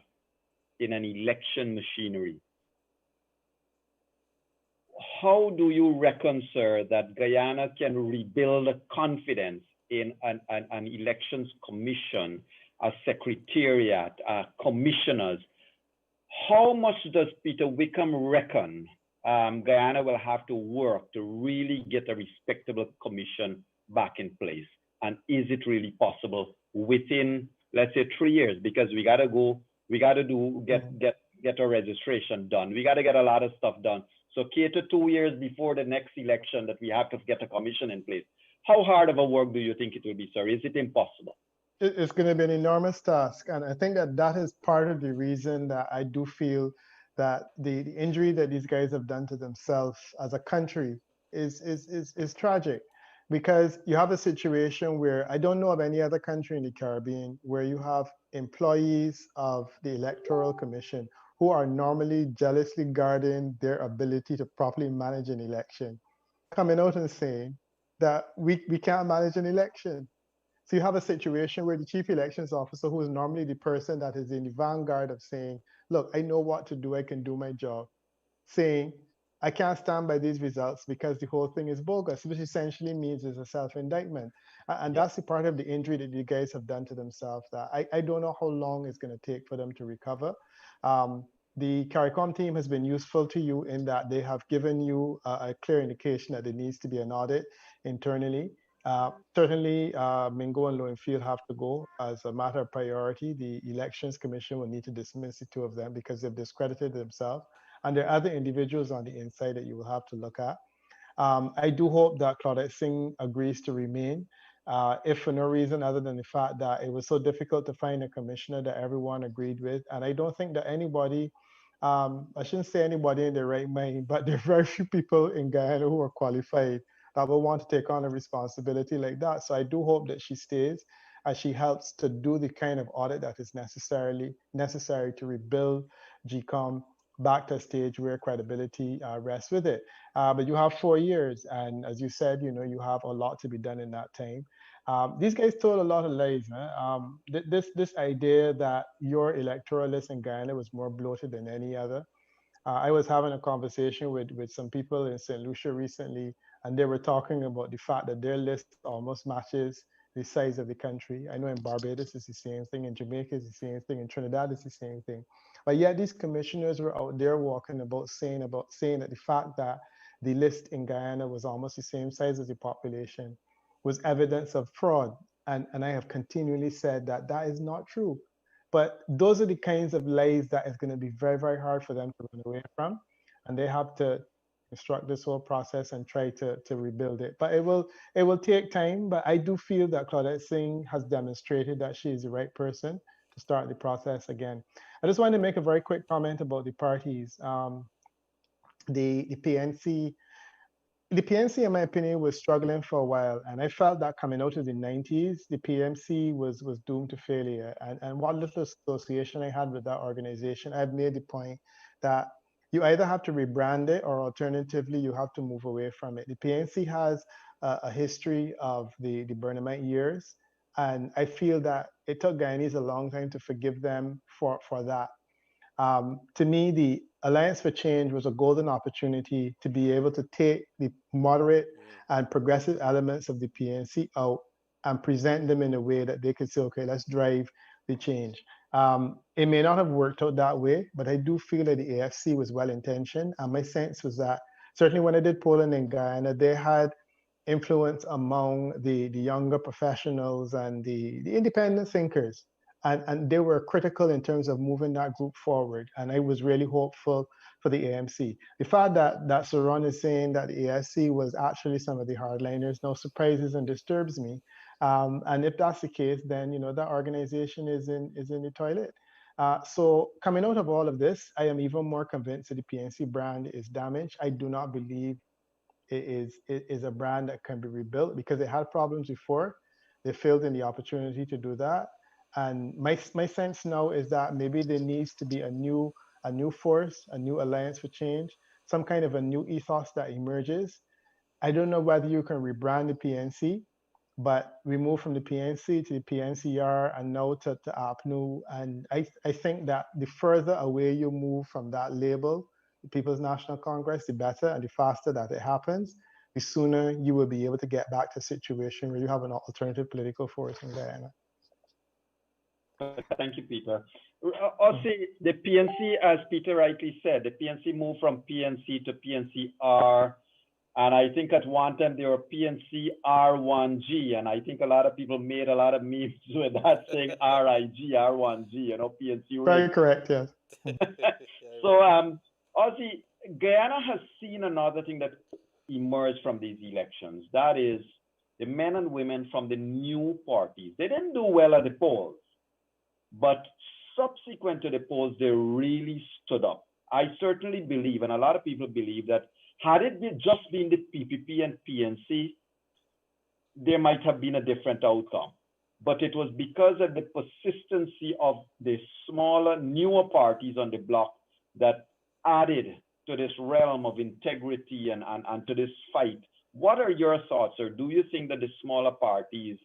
in an election machinery. How do you reckon, sir, that Guyana can rebuild confidence in an elections commission, a secretariat, commissioners? How much does Peter Wickham reckon Guyana will have to work to really get a respectable commission back in place? And is it really possible within, let's say, 3 years? Because we got to get our registration done. We got to get a lot of stuff done. So Kaieteur 2 years before the next election that we have to get a commission in place. How hard of a work do you think it will be, sir? Is it impossible? It's going to be an enormous task. And I think that that is part of the reason that I do feel that the injury that these guys have done to themselves as a country is tragic. Because you have a situation where I don't know of any other country in the Caribbean where you have employees of the Electoral Commission who are normally jealously guarding their ability to properly manage an election, coming out and saying that we can't manage an election. So you have a situation where the chief elections officer, who is normally the person that is in the vanguard of saying, look, I know what to do, I can do my job, saying, I can't stand by these results because the whole thing is bogus, which essentially means it's a self-indictment. And that's the part of the injury that you guys have done to themselves that I don't know how long it's going to take for them to recover. The CARICOM team has been useful to you in that they have given you a clear indication that there needs to be an audit internally. Certainly, Mingo and Lowenfield have to go as a matter of priority. The Elections Commission will need to dismiss the two of them because they've discredited themselves. And there are other individuals on the inside that you will have to look at. I do hope that Claudette Singh agrees to remain, if for no reason other than the fact that it was so difficult to find a commissioner that everyone agreed with. And I don't think that anybody, I shouldn't say anybody in their right mind, but there are very few people in Guyana who are qualified that will want to take on a responsibility like that. So I do hope that she stays as she helps to do the kind of audit that is necessary to rebuild GCOM back to a stage where credibility rests with it. But you have 4 years, and as you said, you have a lot to be done in that time. These guys told a lot of lies. This idea that your electoral list in Guyana was more bloated than any other. I was having a conversation with some people in St. Lucia recently, and they were talking about the fact that their list almost matches the size of the country. I know in Barbados it's the same thing, in Jamaica it's the same thing, in Trinidad it's the same thing. But yet these commissioners were out there walking about saying that the fact that the list in Guyana was almost the same size as the population was evidence of fraud. And I have continually said that that is not true. But those are the kinds of lies that is going to be very, very hard for them to run away from. And they have to construct this whole process and try to rebuild it. But it will take time. But I do feel that Claudette Singh has demonstrated that she is the right person to start the process again. I just want to make a very quick comment about the parties. The PNC, in my opinion, was struggling for a while. And I felt that coming out of the 90s, the PMC was doomed to failure. And what little association I had with that organization, I've made the point that you either have to rebrand it or alternatively, you have to move away from it. The PNC has a history of the Burnhamite years. And I feel that it took Guyanese a long time to forgive them for that. To me, the Alliance for Change was a golden opportunity to be able to take the moderate and progressive elements of the PNC out and present them in a way that they could say, okay, let's drive the change. It may not have worked out that way, but I do feel that the AFC was well-intentioned. And my sense was that certainly when I did polling in Guyana, they had influence among the younger professionals and the independent thinkers. And they were critical in terms of moving that group forward. And I was really hopeful for the AMC. The fact that Sir Ron is saying that the ASC was actually some of the hardliners now surprises and disturbs me. And if that's the case, then that organization is in the toilet. So coming out of all of this, I am even more convinced that the PNC brand is damaged. I do not believe it is a brand that can be rebuilt because it had problems before. They failed in the opportunity to do that. And my sense now is that maybe there needs to be a new force, a new alliance for change, some kind of a new ethos that emerges. I don't know whether you can rebrand the PNC, but we move from the PNC to the PNCR and now to APNU. And I think that the further away you move from that label, the People's National Congress, the better and the faster that it happens, the sooner you will be able to get back to a situation where you have an alternative political force in Guyana. Thank you, Peter. Also, the PNC, as Peter rightly said, the PNC moved from PNC to PNCR. And I think at one time they were PNC R1G. And I think a lot of people made a lot of memes with that saying RIG, R1G, PNC. Very correct, yes. So, also, Guyana has seen another thing that emerged from these elections. That is the men and women from the new parties. They didn't do well at the polls, but subsequent to the polls, they really stood up. I certainly believe, and a lot of people believe, that had it just been the PPP and PNC, there might have been a different outcome. But it was because of the persistency of the smaller, newer parties on the block that added to this realm of integrity and to this fight. What are your thoughts, or do you think that the smaller parties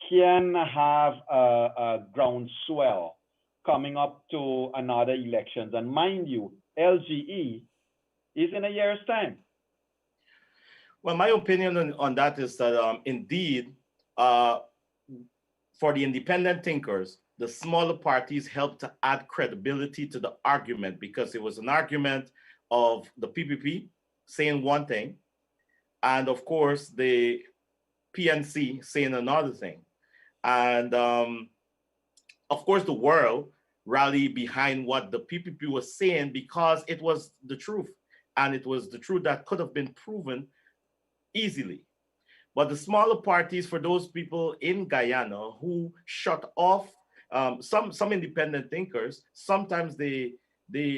can have a groundswell coming up to another elections? And mind you, LGE is in a year's time. Well, my opinion on that is that indeed, for the independent thinkers, the smaller parties helped to add credibility to the argument, because it was an argument of the PPP saying one thing, and of course the PNC saying another thing. And of course the world rallied behind what the PPP was saying because it was the truth, and it was the truth that could have been proven easily. But the smaller parties, for those people in Guyana who shut off, some independent thinkers, sometimes they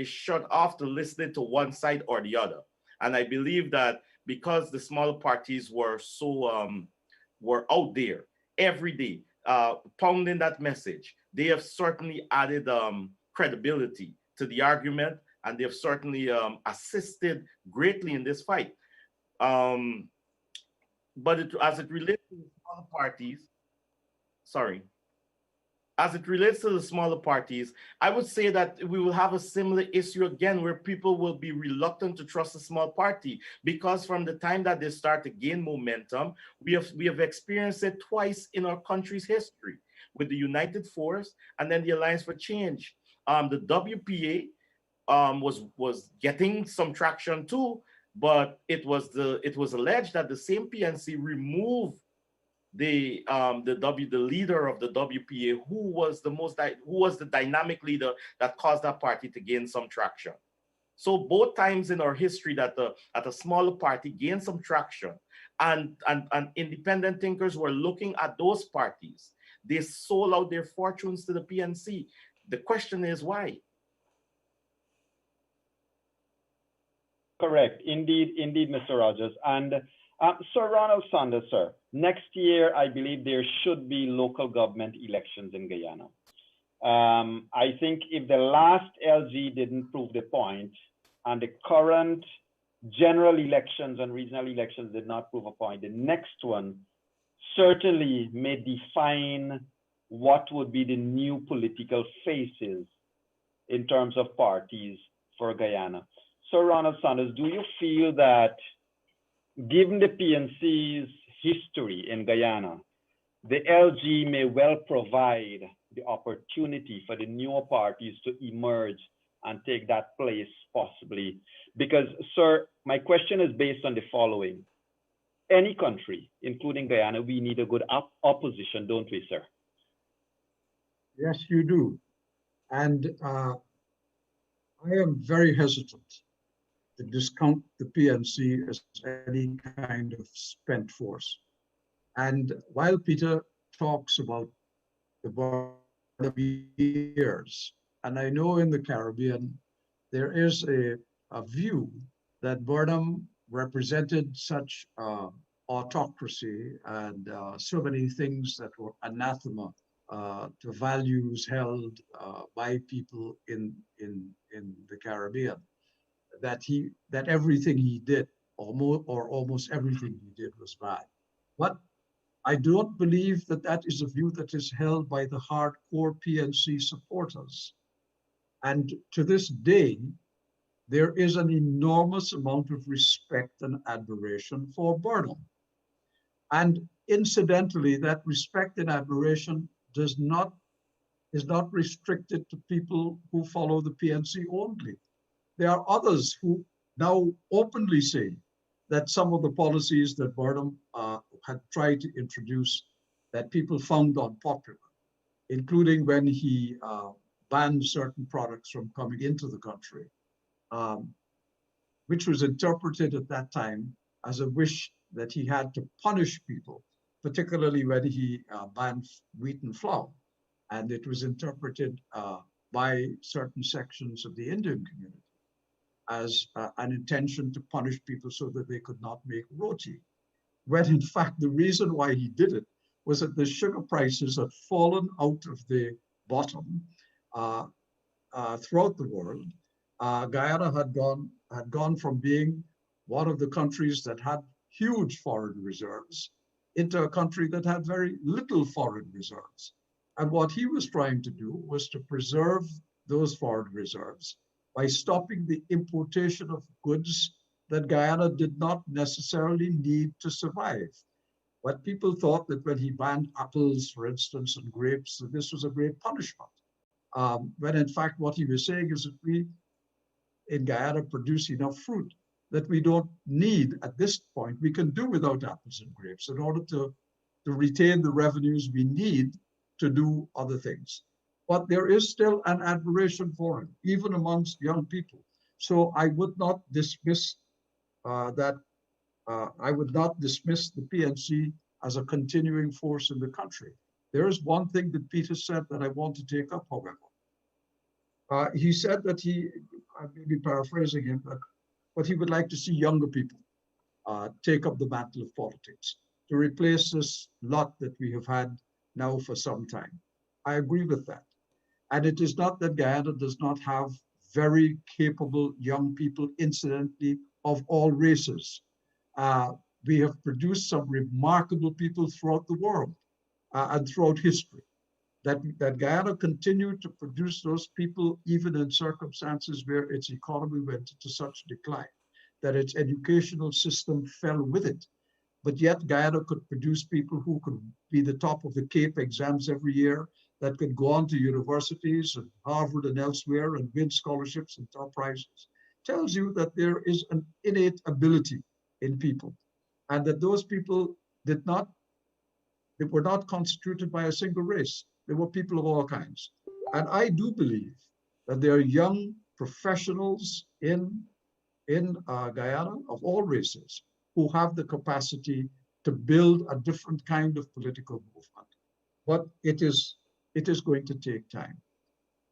shut off to listening to one side or the other. And I believe that because the smaller parties were so were out there every day pounding that message, they have certainly added credibility to the argument, and they have certainly assisted greatly in this fight. But as it relates to the smaller parties, as it relates to the smaller parties, I would say that we will have a similar issue again, where people will be reluctant to trust a small party, because from the time that they start to gain momentum, we have experienced it twice in our country's history, with the United Force and then the Alliance for Change. The WPA was getting some traction too, but it was alleged that the same PNC removed the leader of the WPA, who was the dynamic leader that caused that party to gain some traction. So both times in our history that a smaller party gained some traction, and independent thinkers were looking at those parties, they sold out their fortunes to the PNC. The question is why? Correct. Indeed, Mr. Rogers. And Sir Ronald Sanders, sir, next year, I believe there should be local government elections in Guyana. I think if the last LG didn't prove the point, and the current general elections and regional elections did not prove a point, the next one certainly may define what would be the new political faces in terms of parties for Guyana. Sir Ronald Sanders, do you feel that, given the PNC's history in Guyana, the LG may well provide the opportunity for the newer parties to emerge and take that place possibly? Because, sir, my question is based on the following. Any country, including Guyana, we need a good opposition, don't we, sir? Yes, you do. And I am very hesitant to discount the PNC as any kind of spent force. And while Peter talks about the Burnham years, and I know in the Caribbean there is a view that Burnham represented such autocracy and so many things that were anathema to values held by people in the Caribbean, that everything he did, or almost everything he did, was bad. But I don't believe that that is a view that is held by the hardcore PNC supporters. And to this day, there is an enormous amount of respect and admiration for Burnham. And incidentally, that respect and admiration is not restricted to people who follow the PNC only. There are others who now openly say that some of the policies that Burnham had tried to introduce that people found unpopular, including when he banned certain products from coming into the country, um, which was interpreted at that time as a wish that he had to punish people, particularly when he banned wheat and flour. And it was interpreted by certain sections of the Indian community as an intention to punish people so that they could not make roti. When in fact, the reason why he did it was that the sugar prices had fallen out of the bottom uh, throughout the world. Guyana had gone from being one of the countries that had huge foreign reserves into a country that had very little foreign reserves. And what he was trying to do was to preserve those foreign reserves by stopping the importation of goods that Guyana did not necessarily need to survive. But people thought that when he banned apples, for instance, and grapes, that this was a great punishment. When in fact, what he was saying is that we in Guyana produce enough fruit that we don't need at this point. We can do without apples and grapes in order to retain the revenues we need to do other things. But there is still an admiration for him, even amongst young people. So I would not dismiss that. I would not dismiss the PNC as a continuing force in the country. There is one thing that Peter said that I want to take up, however. He said that I may be paraphrasing him, but he would like to see younger people take up the mantle of politics to replace this lot that we have had now for some time. I agree with that. And it is not that Guyana does not have very capable young people, incidentally, of all races. We have produced some remarkable people throughout the world and throughout history. That Guyana continued to produce those people even in circumstances where its economy went into such decline, that its educational system fell with it. But yet Guyana could produce people who could be the top of the CAPE exams every year, that could go on to universities and Harvard and elsewhere and win scholarships and top prizes. Tells you that there is an innate ability in people, and that those people they were not constituted by a single race. They were people of all kinds. And I do believe that there are young professionals in Guyana of all races who have the capacity to build a different kind of political movement. But it is going to take time.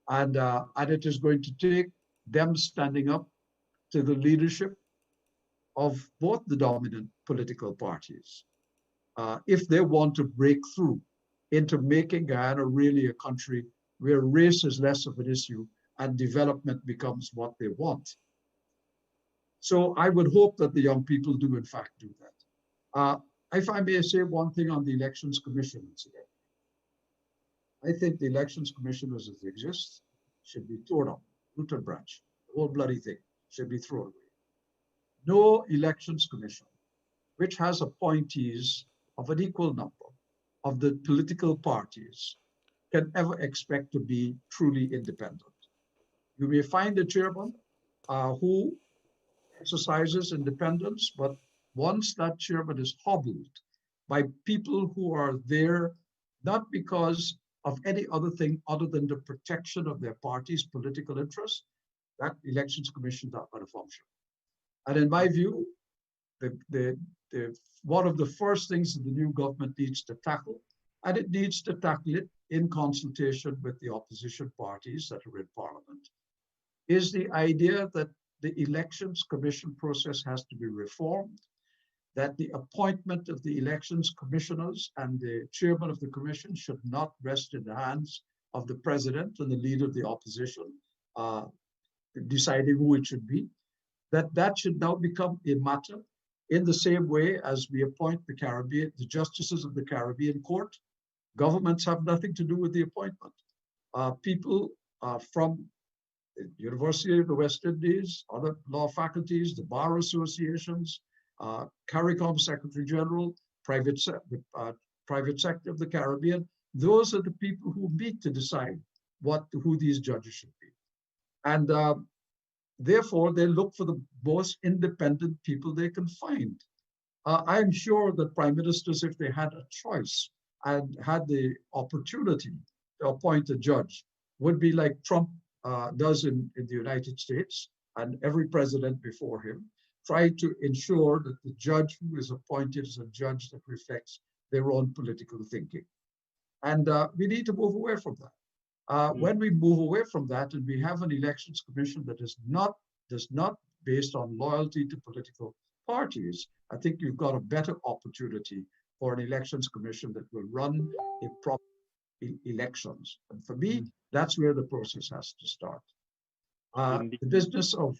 And it is going to take them standing up to the leadership of both the dominant political parties if they want to break through into making Guyana really a country where race is less of an issue and development becomes what they want. So I would hope that the young people do in fact do that. If I may say one thing on the Elections Commission incident, I think the Elections Commission as it exists should be torn up, root and branch. The whole bloody thing should be thrown away. No Elections Commission, which has appointees of an equal number of the political parties, can ever expect to be truly independent. You may find a chairman who exercises independence, but once that chairman is hobbled by people who are there not because of any other thing other than the protection of their party's political interests, that elections commission is not going to function. And in my view, one of the first things that the new government needs to tackle, and it needs to tackle it in consultation with the opposition parties that are in parliament, is the idea that the elections commission process has to be reformed, that the appointment of the elections commissioners and the chairman of the commission should not rest in the hands of the president and the leader of the opposition, deciding who it should be, that should now become a matter in the same way as we appoint the justices of the Caribbean Court. Governments have nothing to do with the appointment. People from the University of the West Indies, other law faculties, the bar associations, CARICOM Secretary General, private sector of the Caribbean, those are the people who meet to decide who these judges should be. And therefore, they look for the most independent people they can find. I'm sure that prime ministers, if they had a choice and had the opportunity to appoint a judge, would be like Trump does in the United States and every president before him, try to ensure that the judge who is appointed is a judge that reflects their own political thinking. And we need to move away from that. When we move away from that and we have an elections commission that is not based on loyalty to political parties, I think you've got a better opportunity for an elections commission that will run a proper elections. And for me, that's where the process has to start. The business of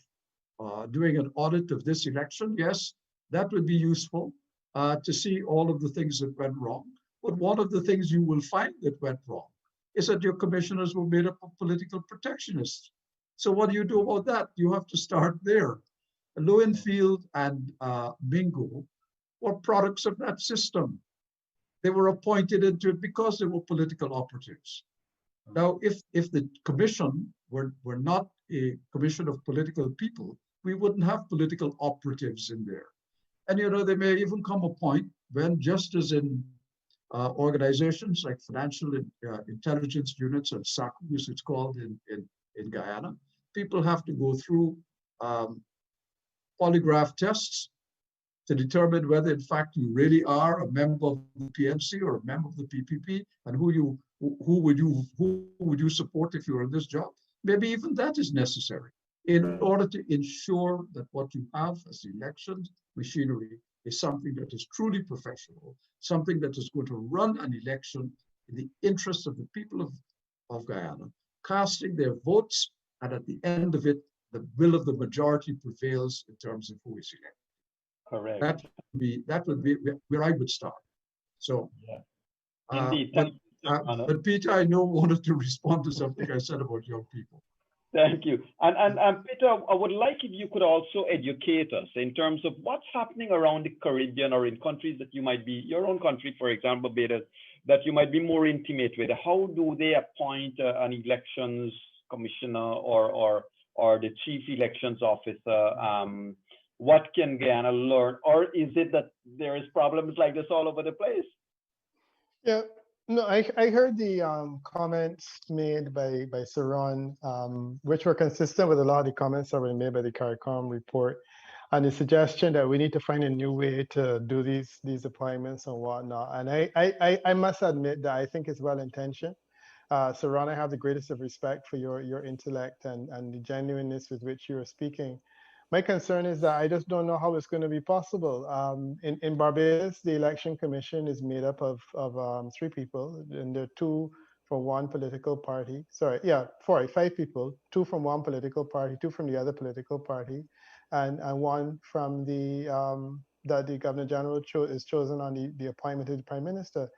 doing an audit of this election, yes, that would be useful to see all of the things that went wrong. But one of the things you will find that went wrong is that your commissioners were made up of political protectionists. So what do you do about that? You have to start there. Lowenfield and Mingo were products of that system. They were appointed into it because they were political operatives. Now, if the commission were not a commission of political people, we wouldn't have political operatives in there. And there may even come a point when, just as in organizations like financial intelligence units, and SACU as it's called in Guyana, people have to go through polygraph tests to determine whether in fact you really are a member of the PNC or a member of the PPP, and who would you support if you were in this job. Maybe even that is necessary in order to ensure that what you have as elections machinery is something that is truly professional, something that is going to run an election in the interest of the people of Guyana, casting their votes, and at the end of it, the will of the majority prevails in terms of who is elected. Correct. That would be where I would start. So, indeed. But Peter, I know wanted to respond to something I said about young people. Thank you. And Peter, I would like if you could also educate us in terms of what's happening around the Caribbean or in countries that you might be, your own country, for example, Barbados, that you might be more intimate with. How do they appoint an elections commissioner or the chief elections officer? What can Guyana learn? Or is it that there is problems like this all over the place? Yeah. No, I heard the comments made by Saron, which were consistent with a lot of the comments that were made by the CARICOM report, and the suggestion that we need to find a new way to do these appointments and whatnot. And I must admit that I think it's well intentioned. Saron, I have the greatest of respect for your intellect and the genuineness with which you are speaking. My concern is that I just don't know how it's going to be possible. In Barbados, the election commission is made up of 3 people, and there are 2 from one political party. Sorry, yeah, 5 people, 2 from one political party, 2 from the other political party, and 1 from that the Governor General is chosen on the appointment of the Prime Minister.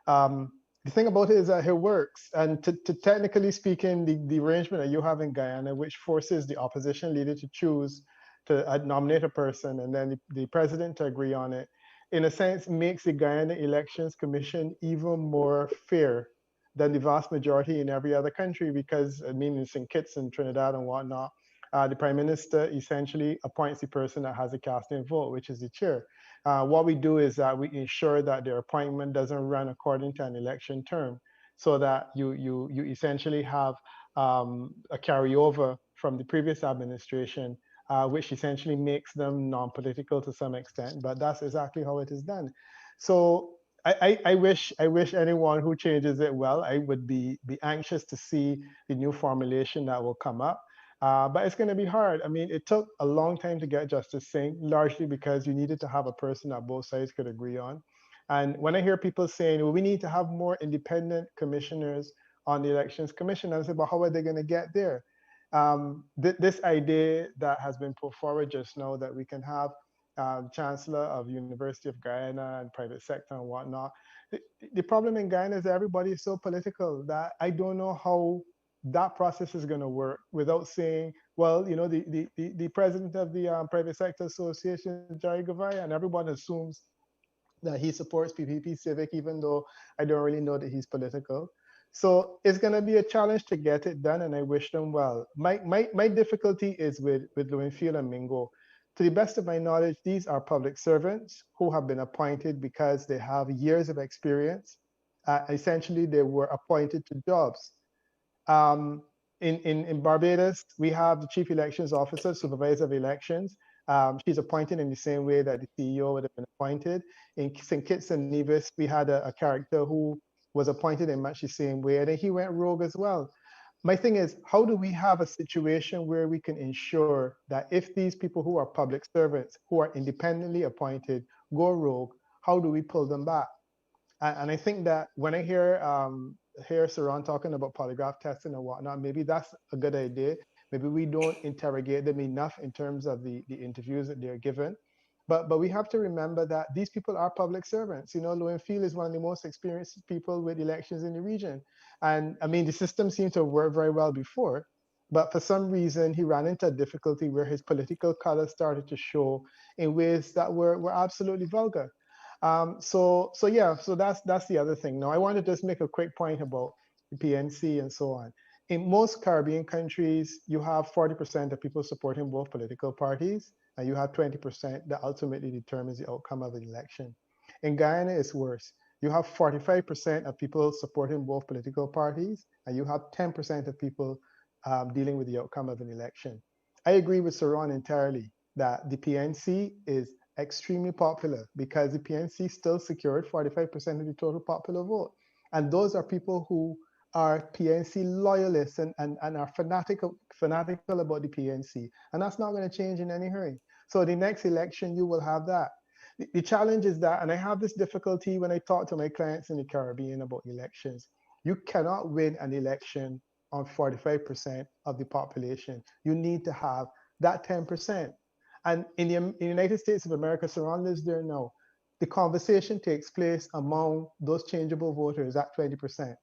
The thing about it is that it works. And to technically speaking, the arrangement that you have in Guyana, which forces the opposition leader to choose to nominate a person and then the president to agree on it, in a sense, makes the Guyana Elections Commission even more fair than the vast majority in every other country, because, I mean, in St. Kitts and Trinidad and whatnot, the prime minister essentially appoints the person that has a casting vote, which is the chair. What we do is that we ensure that their appointment doesn't run according to an election term. so that you essentially have a carryover from the previous administration, which essentially makes them non-political to some extent. But that's exactly how it is done. So I wish anyone who changes it well. I would be anxious to see the new formulation that will come up. But it's going to be hard. I mean, it took a long time to get Justice Singh, largely because you needed to have a person that both sides could agree on. And when I hear people saying, well, we need to have more independent commissioners on the Elections Commission, I say, but how are they going to get there? This idea that has been put forward just now, that we can have chancellor of University of Guyana and private sector and whatnot. The problem in Guyana is that everybody is so political that I don't know how that process is going to work without saying, well, you know, the president of the private sector association is Gildarie, and everyone assumes that he supports PPP Civic, even though I don't really know that he's political. So it's going to be a challenge to get it done, and I wish them well. My difficulty is with Lowenfield and Mingo. To the best of my knowledge, these are public servants who have been appointed because they have years of experience. Essentially, they were appointed to jobs. In Barbados, we have the chief elections officer, supervisor of elections. She's appointed in the same way that the CEO would have been appointed. In St. Kitts and Nevis, we had a character who was appointed in much the same way, and then he went rogue as well. My thing is, how do we have a situation where we can ensure that if these people who are public servants, who are independently appointed, go rogue, how do we pull them back? And I think that when I hear Saran talking about polygraph testing and whatnot, maybe that's a good idea. Maybe we don't interrogate them enough in terms of the interviews that they're given. But we have to remember that these people are public servants. You know, Lowenfield is one of the most experienced people with elections in the region. And I mean, the system seemed to work very well before, but for some reason he ran into a difficulty where his political colors started to show in ways that were absolutely vulgar. So yeah, so that's the other thing. Now I want to just make a quick point about the PNC and so on. In most Caribbean countries, you have 40% of people supporting both political parties, and you have 20% that ultimately determines the outcome of an election. In Guyana, it's worse. You have 45% of people supporting both political parties, and you have 10% of people dealing with the outcome of an election. I agree with Saran entirely that the PNC is extremely popular because the PNC still secured 45% of the total popular vote. And those are people who are PNC loyalists and are fanatical about the PNC. And that's not going to change in any hurry. So the next election, you will have that. The challenge is that, and I have this difficulty when I talk to my clients in the Caribbean about elections, you cannot win an election on 45% of the population. You need to have that 10%. And in the United States of America, Saran lives there now, the conversation takes place among those changeable voters at 20%.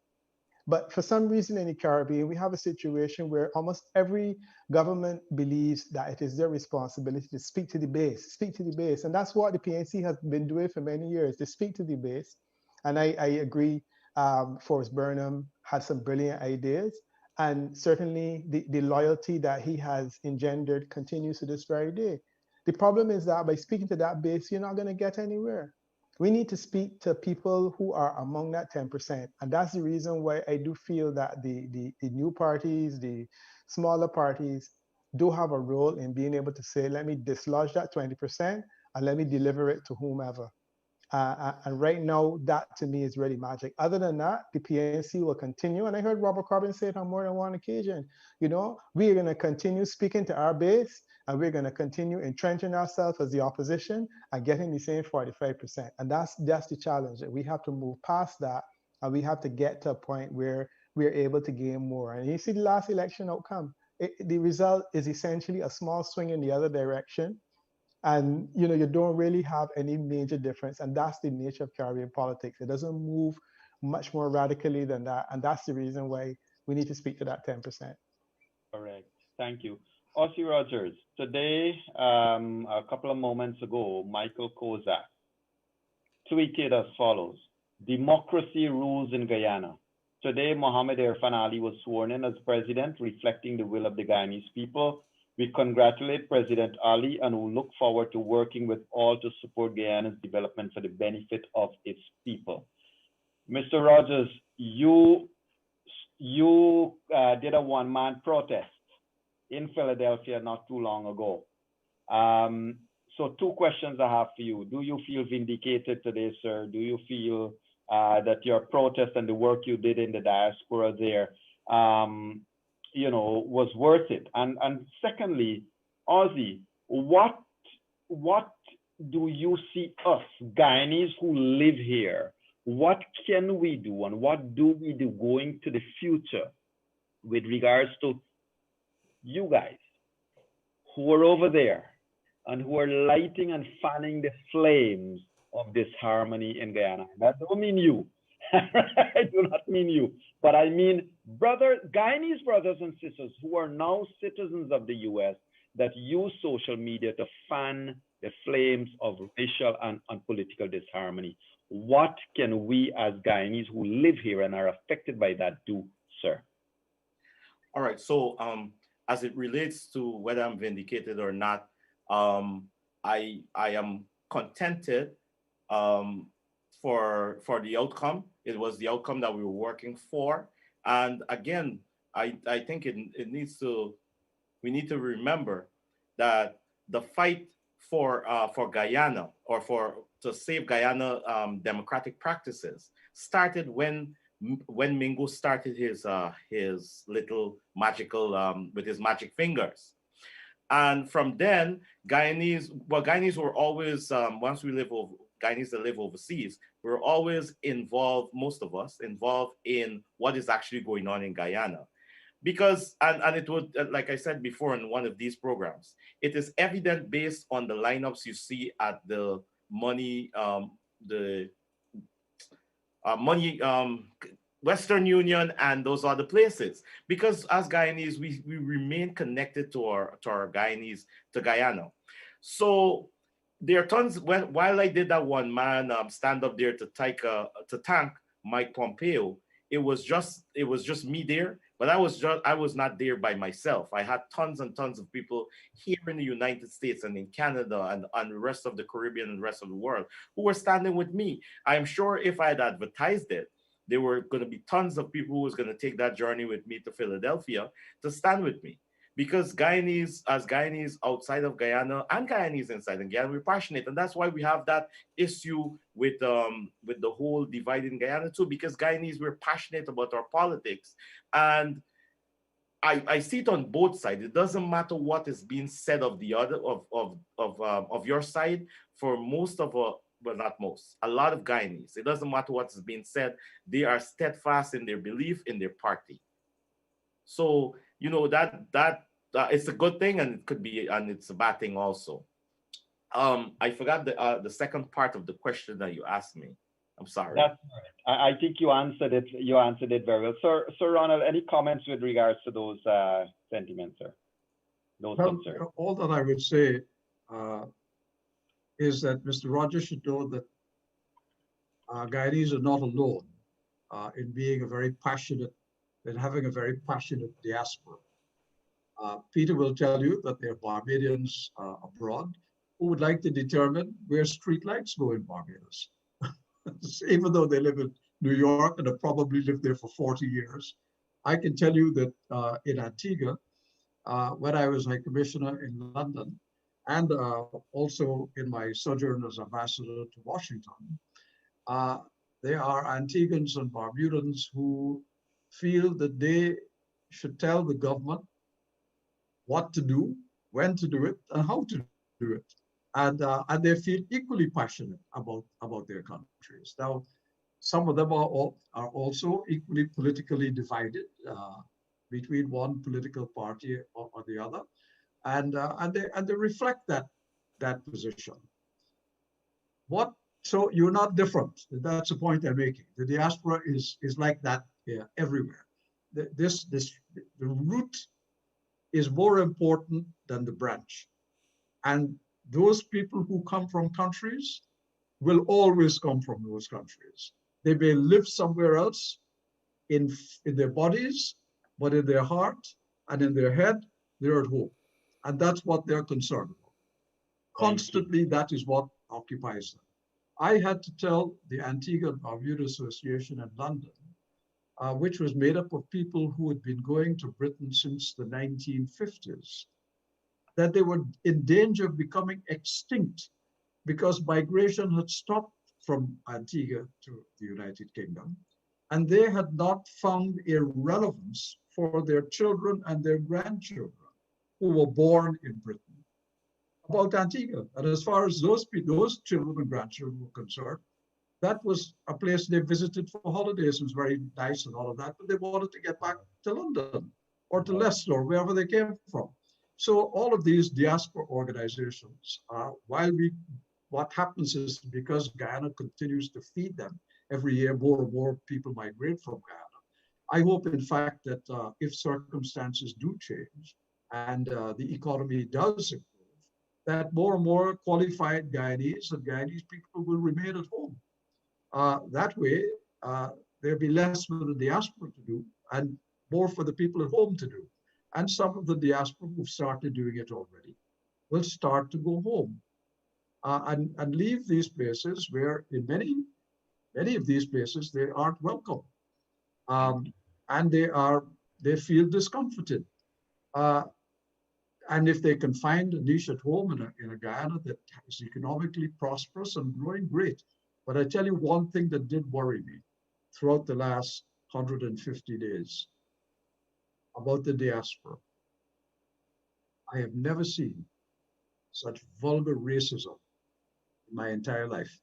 But for some reason in the Caribbean, we have a situation where almost every government believes that it is their responsibility to speak to the base, speak to the base. And that's what the PNC has been doing for many years, to speak to the base. And I agree, Forrest Burnham had some brilliant ideas. And certainly the loyalty that he has engendered continues to this very day. The problem is that by speaking to that base, you're not going to get anywhere. We need to speak to people who are among that 10%. And that's the reason why I do feel that the new parties, the smaller parties, do have a role in being able to say, let me dislodge that 20% and let me deliver it to whomever. And right now, that to me is really magic. Other than that, the PNC will continue. And I heard Robert Corbin say it on more than one occasion. You know, we are going to continue speaking to our base, and we're going to continue entrenching ourselves as the opposition and getting the same 45%. And that's the challenge. That we have to move past that, and we have to get to a point where we're able to gain more. And you see the last election outcome. The result is essentially a small swing in the other direction. And you know, you don't really have any major difference. And that's the nature of Caribbean politics. It doesn't move much more radically than that. And that's the reason why we need to speak to that 10%. Correct. Thank you. Ossie Rogers, today, a couple of moments ago, Michael Kozak tweeted as follows: democracy rules in Guyana. Today, Mohamed Irfan Ali was sworn in as president, reflecting the will of the Guyanese people. We congratulate President Ali and will look forward to working with all to support Guyana's development for the benefit of its people. Mr. Rogers, you did a one-man protest in Philadelphia not too long ago. So two questions I have for you. Do you feel vindicated today, sir? Do you feel that your protest and the work you did in the diaspora there, was worth it? And secondly, Ozzy, what do you see us Guyanese who live here? What can we do and what do we do going to the future with regards to you guys who are over there and who are lighting and fanning the flames of this harmony in Guyana? That don't mean you. I do not mean you, but I mean Guyanese brothers and sisters who are now citizens of the US that use social media to fan the flames of racial and political disharmony. What can we as Guyanese who live here and are affected by that do, sir? All right. So as it relates to whether I'm vindicated or not, I am contented for the outcome. It was the outcome that we were working for. And again, I think we need to remember that the fight for Guyana or to save Guyana democratic practices started when Mingo started his little magical with his magic fingers. And from then, Guyanese were always, Guyanese that live overseas, were always involved, most of us, involved in what is actually going on in Guyana. Because, and it would, like I said before in one of these programs, it is evident based on the lineups you see at the money, Western Union and those other places. Because as Guyanese, we remain connected to our Guyanese, to Guyana. So there are tons, while I did that one man stand up there to thank Mike Pompeo, it was just me there, but I was not there by myself. I had tons and tons of people here in the United States and in Canada and the rest of the Caribbean and the rest of the world who were standing with me. I'm sure if I had advertised it, there were going to be tons of people who was going to take that journey with me to Philadelphia to stand with me. Because Guyanese outside of Guyana and Guyanese inside of Guyana, we're passionate. And that's why we have that issue with the whole divide in Guyana too, because Guyanese, we're passionate about our politics. And I see it on both sides. It doesn't matter what is being said of the other, of your side. For most of well, not most, a lot of Guyanese, it doesn't matter what is being said. They are steadfast in their belief in their party. So, that it's a good thing, and it could be, and it's a bad thing also. I forgot the second part of the question that you asked me. I'm sorry. That's right. I think you answered it. You answered it very well, Sir Ronald. Any comments with regards to those sentiments, sir? Those concerns. All that I would say is that Mr. Rogers should know that Guyanese are not alone in being having a very passionate diaspora. Peter will tell you that there are Barbadians abroad who would like to determine where streetlights go in Barbados. Even though they live in New York and have probably lived there for 40 years. I can tell you that in Antigua, when I was High Commissioner in London, and also in my sojourn as ambassador to Washington, there are Antiguans and Barbudans who feel that they should tell the government what to do, when to do it, and how to do it. And they feel equally passionate about their countries. Now, some of them are also equally politically divided between one political party or the other, and they reflect that position. So you're not different. That's the point I'm making. The diaspora is like that everywhere. The root is more important than the branch, and those people who come from countries will always come from those countries. They may live somewhere else in their bodies, but in their heart and in their head, they're at home. And that's what they're concerned about. Constantly, that is what occupies them. I had to tell the Antigua and Barbuda Association in London, which was made up of people who had been going to Britain since the 1950s, that they were in danger of becoming extinct because migration had stopped from Antigua to the United Kingdom, and they had not found a relevance for their children and their grandchildren who were born in Britain about Antigua. And as far as those children and grandchildren were concerned, that was a place they visited for holidays. It was very nice and all of that, but they wanted to get back to London or to Leicester or wherever they came from. So all of these diaspora organizations, what happens is because Guyana continues to feed them every year, more and more people migrate from Guyana. I hope, in fact, that if circumstances do change and the economy does improve, that more and more qualified Guyanese and Guyanese people will remain at home. That way, there'll be less for the diaspora to do and more for the people at home to do. And some of the diaspora who've started doing it already will start to go home and leave these places where in many of these places they aren't welcome. And they feel discomforted. And if they can find a niche at home in a Guyana that is economically prosperous and growing, great. But I tell you one thing that did worry me throughout the last 150 days about the diaspora. I have never seen such vulgar racism in my entire life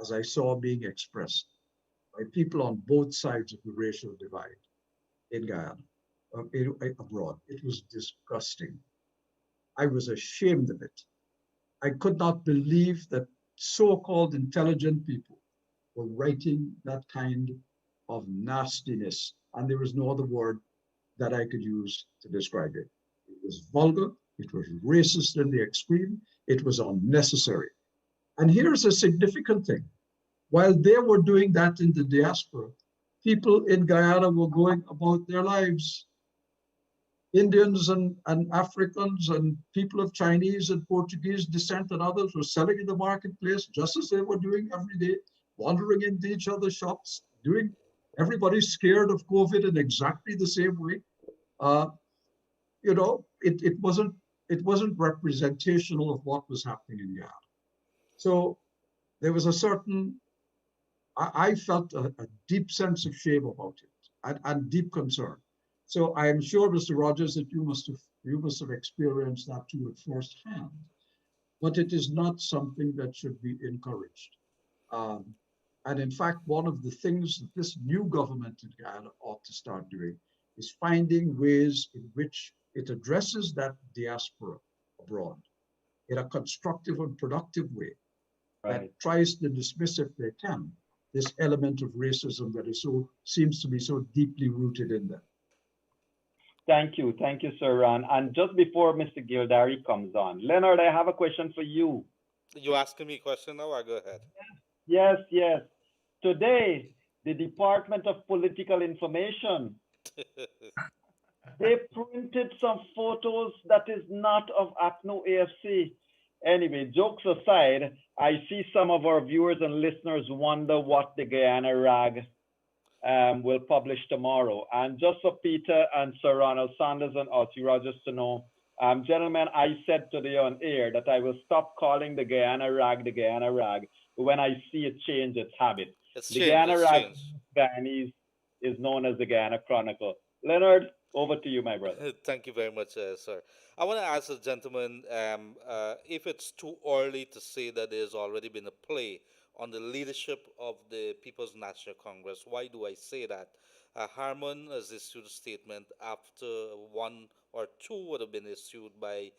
as I saw being expressed by people on both sides of the racial divide in Guyana, abroad. It was disgusting. I was ashamed of it. I could not believe that so-called intelligent people were writing that kind of nastiness, and there was no other word that I could use to describe it. It was vulgar, it was racist in the extreme, it was unnecessary. And here's a significant thing. While they were doing that in the diaspora, people in Guyana were going about their lives. Indians and Africans and people of Chinese and Portuguese descent and others were selling in the marketplace just as they were doing every day, wandering into each other's shops, everybody's scared of COVID in exactly the same way. It wasn't representational of what was happening in Guyana. So there was a certain, I felt a deep sense of shame about it and deep concern. So I am sure, Mr. Rogers, that you must have experienced that too at first hand. But it is not something that should be encouraged. And in fact, one of the things that this new government in Guyana ought to start doing is finding ways in which it addresses that diaspora abroad in a constructive and productive way that tries to dismiss, if they can, this element of racism that seems to be so deeply rooted in them. Thank you, Sir Ron. And just before Mr. Gildarie comes on, Leonard, I have a question for you. You asking me a question now? Or go ahead. Yes. Today, the Department of Political Information, they printed some photos that is not of APNO AFC. Anyway, jokes aside, I see some of our viewers and listeners wonder what the Guyana Rag will publish tomorrow. And just for Peter and Sir Ronald Sanders and Archie Rogers to know, gentlemen, I said today on air that I will stop calling the Guyana Rag when I see it change its habit. The Guyana Rag Guyanese is known as the Guyana Chronicle. Leonard, over to you, my brother. Thank you very much, sir. I want to ask the gentleman if it's too early to say that there's already been a play on the leadership of the People's National Congress. Why do I say that? Harmon has issued a statement after one or two would have been issued by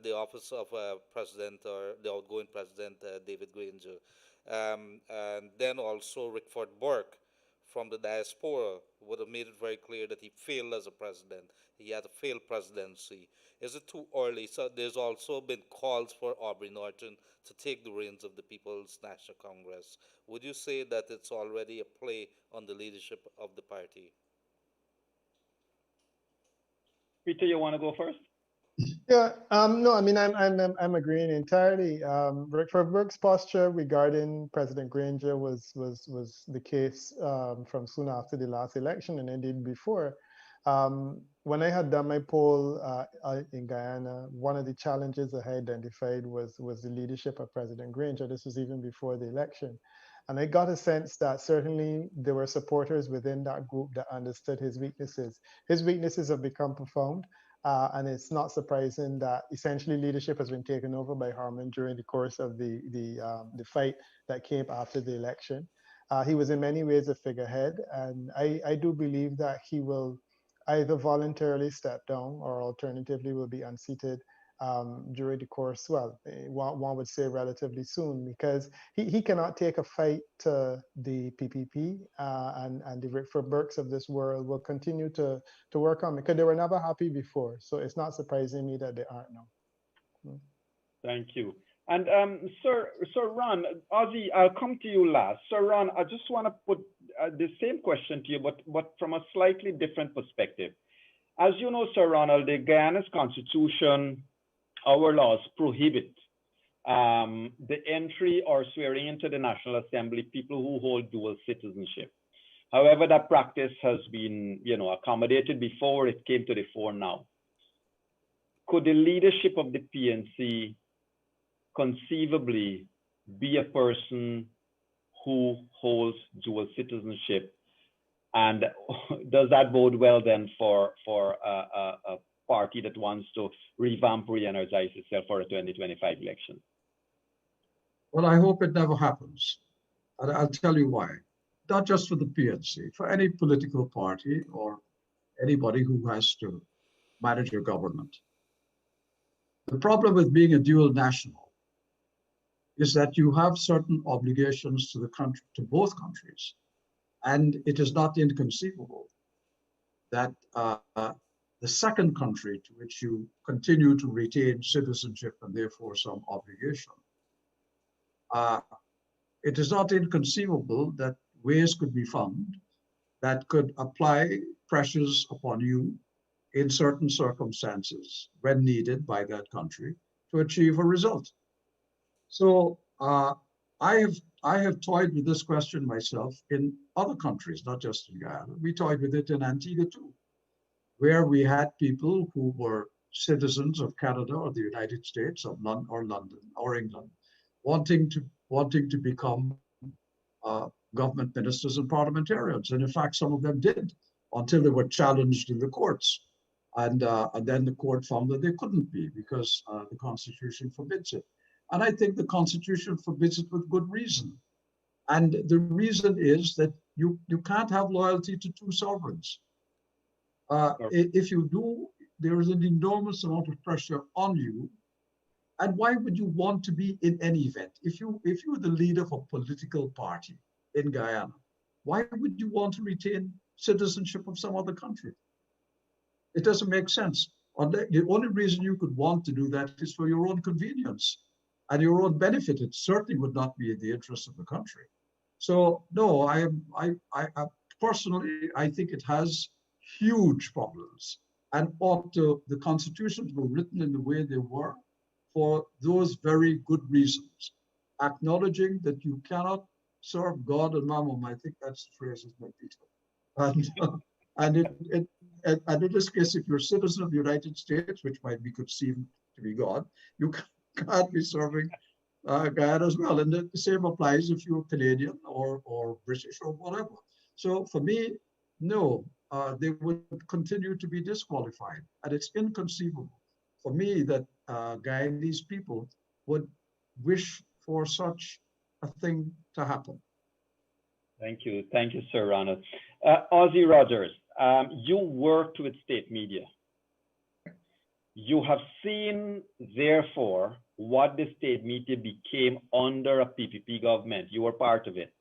the office of President or the outgoing President, David Granger. And then also Rickford Burke from the diaspora would have made it very clear that he failed as a president. He had a failed presidency. Is it too early? So there's also been calls for Aubrey Norton to take the reins of the People's National Congress. Would you say that it's already a play on the leadership of the party? Peter, you want to go first? Yeah, no, I mean, I'm agreeing entirely. Rickford Burke's posture regarding President Granger was the case from soon after the last election, and indeed before. When I had done my poll in Guyana, one of the challenges I identified was the leadership of President Granger. This was even before the election. And I got a sense that certainly there were supporters within that group that understood his weaknesses. His weaknesses have become profound. And it's not surprising that essentially leadership has been taken over by Harman during the course of the fight that came after the election. He was in many ways a figurehead, and I do believe that he will either voluntarily step down or alternatively will be unseated during the course, well, one would say relatively soon, because he cannot take a fight to the PPP, and the Rickford Burkes of this world will continue to work on, because they were never happy before. So it's not surprising me that they aren't now. Thank you. And Sir Ron, Ozzy, I'll come to you last. Sir Ron, I just want to put the same question to you, but from a slightly different perspective. As you know, Sir Ronald, the Guyana's constitution, our laws prohibit the entry or swearing into the National Assembly people who hold dual citizenship. However, that practice has been, accommodated before it came to the fore now. Could the leadership of the PNC conceivably be a person who holds dual citizenship? And does that bode well then for a party that wants to revamp, re-energize itself for a 2025 election? Well, I hope it never happens. And I'll tell you why. Not just for the PNC, for any political party or anybody who has to manage a government. The problem with being a dual national is that you have certain obligations to the country, to both countries. And it is not inconceivable that the second country to which you continue to retain citizenship and therefore some obligation, it is not inconceivable that ways could be found that could apply pressures upon you in certain circumstances when needed by that country to achieve a result. So I have toyed with this question myself in other countries, not just in Guyana. We toyed with it in Antigua too, where we had people who were citizens of Canada or the United States or London or England wanting to become government ministers and parliamentarians. And in fact, some of them did until they were challenged in the courts. And then the court found that they couldn't be because the Constitution forbids it. And I think the Constitution forbids it with good reason. And the reason is that you can't have loyalty to two sovereigns. If you do, there is an enormous amount of pressure on you. And why would you want to be in any event? If you're the leader of a political party in Guyana, why would you want to retain citizenship of some other country? It doesn't make sense. The only reason you could want to do that is for your own convenience and your own benefit. It certainly would not be in the interest of the country. So no, I personally, I think it has huge problems, and the constitutions were written in the way they were for those very good reasons, acknowledging that you cannot serve God and Mammon. I think that's the phrase, isn't it, Peter? And in this case, if you're a citizen of the United States, which might be conceived to be God, you can't be serving Guyana as well. And the same applies if you're Canadian or British or whatever. So for me, no, they would continue to be disqualified. And it's inconceivable for me that Guyanese people would wish for such a thing to happen. Thank you, Sir Ronald. Ozzy Rogers, you worked with state media. You have seen, therefore, what the state media became under a PPP government. You were part of it.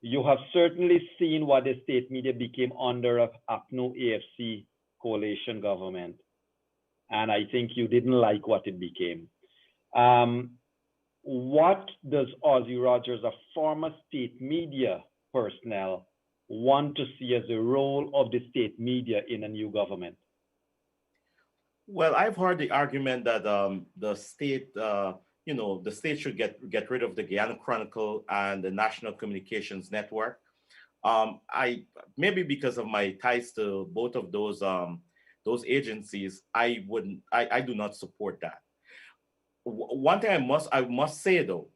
You have certainly seen what the state media became under a APNO-AFC coalition government. And I think you didn't like what it became. What does Ozzy Rogers, a former state media personnel, want to see as the role of the state media in a new government? Well, I've heard the argument that the state, the state should get rid of the Guyana Chronicle and the National Communications Network. I maybe because of my ties to both of those agencies, I do not support that. One thing I must say though,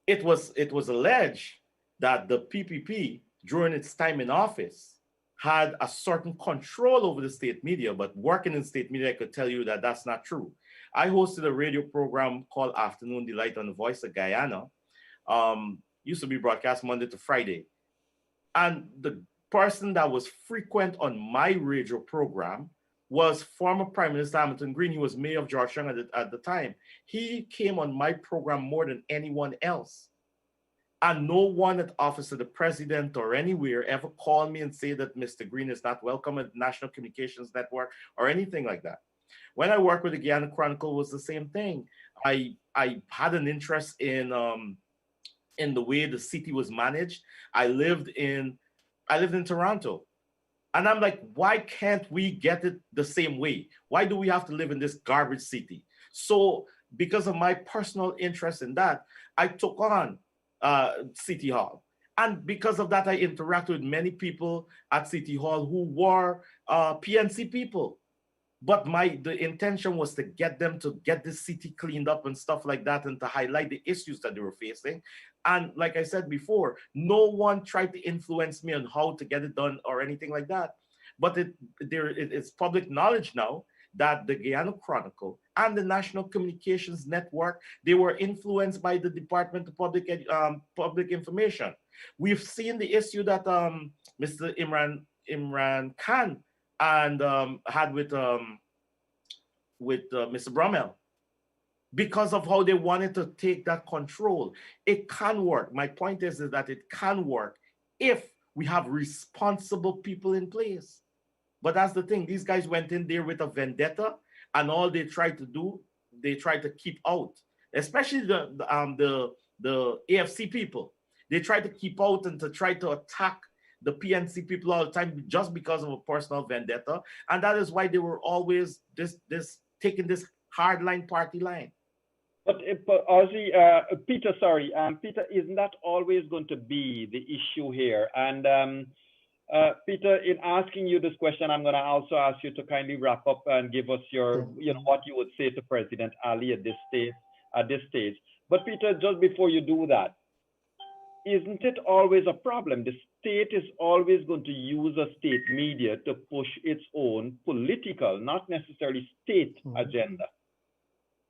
it was alleged that the PPP during its time in office had a certain control over the state media, but working in state media, I could tell you that that's not true. I hosted a radio program called Afternoon Delight on the Voice of Guyana. Used to be broadcast Monday to Friday, and the person that was frequent on my radio program was former Prime Minister Hamilton Green. He was mayor of Georgetown at the time. He came on my program more than anyone else. And no one at office of the president or anywhere ever called me and say that Mr. Green is not welcome at the National Communications Network or anything like that. When I worked with the Guyana Chronicle, it was the same thing. I had an interest in the way the city was managed. I lived in I lived in Toronto. And I'm like, why can't we get it the same way? Why do we have to live in this garbage city? So, because of my personal interest in that, I took on City Hall. And because of that, I interacted with many people at City Hall who were PNC people. But the intention was to get them to get the city cleaned up and stuff like that, and to highlight the issues that they were facing. And like I said before, no one tried to influence me on how to get it done or anything like that. But it's public knowledge now that the Guyana Chronicle and the National Communications Network, they were influenced by the Department of Public Information. We've seen the issue that Mr. Imran Khan and had with Mr. Brummel, because of how they wanted to take that control. It can work. My point is that it can work if we have responsible people in place. But that's the thing. These guys went in there with a vendetta, and all they tried to do, they tried to keep out, especially the AFC people. They tried to keep out and to try to attack the PNC people all the time just because of a personal vendetta, and that is why they were always this taking this hardline party line. But Ozzy, Peter, sorry, Peter, isn't that always going to be the issue here? And Peter, in asking you this question, I'm going to also ask you to kindly wrap up and give us your, what you would say to President Ali at this stage. But Peter, just before you do that, isn't it always a problem? The state is always going to use a state media to push its own political, not necessarily state agenda.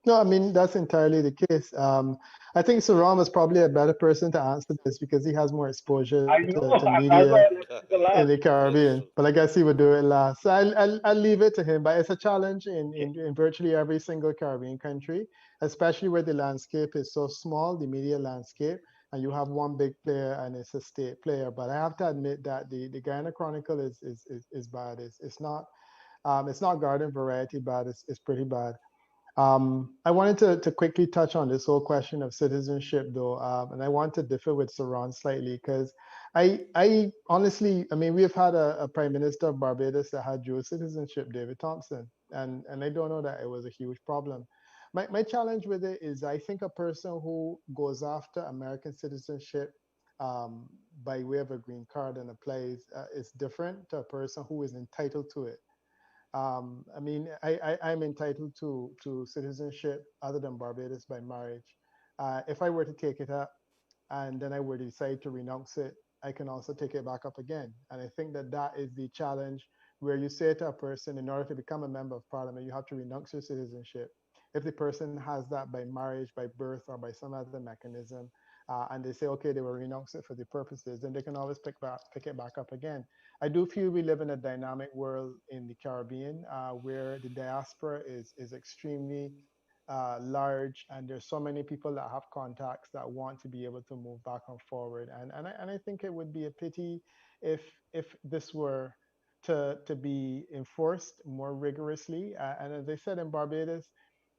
No, I mean, that's entirely the case. I think Saram is probably a better person to answer this because he has more exposure I know, to that's media why I left the in last. the Caribbean, but I guess he would do it last. So I'll leave it to him. But it's a challenge in virtually every single Caribbean country, especially where the landscape is so small, the media landscape, and you have one big player and it's a state player. But I have to admit that the Guyana Chronicle is bad. It's not garden variety bad. It's pretty bad. I wanted to quickly touch on this whole question of citizenship, though, and I want to differ with Saran slightly because I honestly, I mean, we've had a prime minister of Barbados that had dual citizenship, David Thompson, and I don't know that it was a huge problem. My challenge with it is I think a person who goes after American citizenship um, by way of a green card and applies is different to a person who is entitled to it. I mean, I'm entitled to citizenship other than Barbados by marriage. If I were to take it up and then I were to decide to renounce it, I can also take it back up again. And I think that that is the challenge where you say to a person, in order to become a member of parliament, you have to renounce your citizenship. If the person has that by marriage, by birth, or by some other mechanism, and they say, okay, they will renounce it for the purposes, then they can always pick it back up again. I do feel we live in a dynamic world in the Caribbean where the diaspora is extremely large, and there's so many people that have contacts that want to be able to move back and forward. And I think it would be a pity if this were to be enforced more rigorously. And as I said, in Barbados,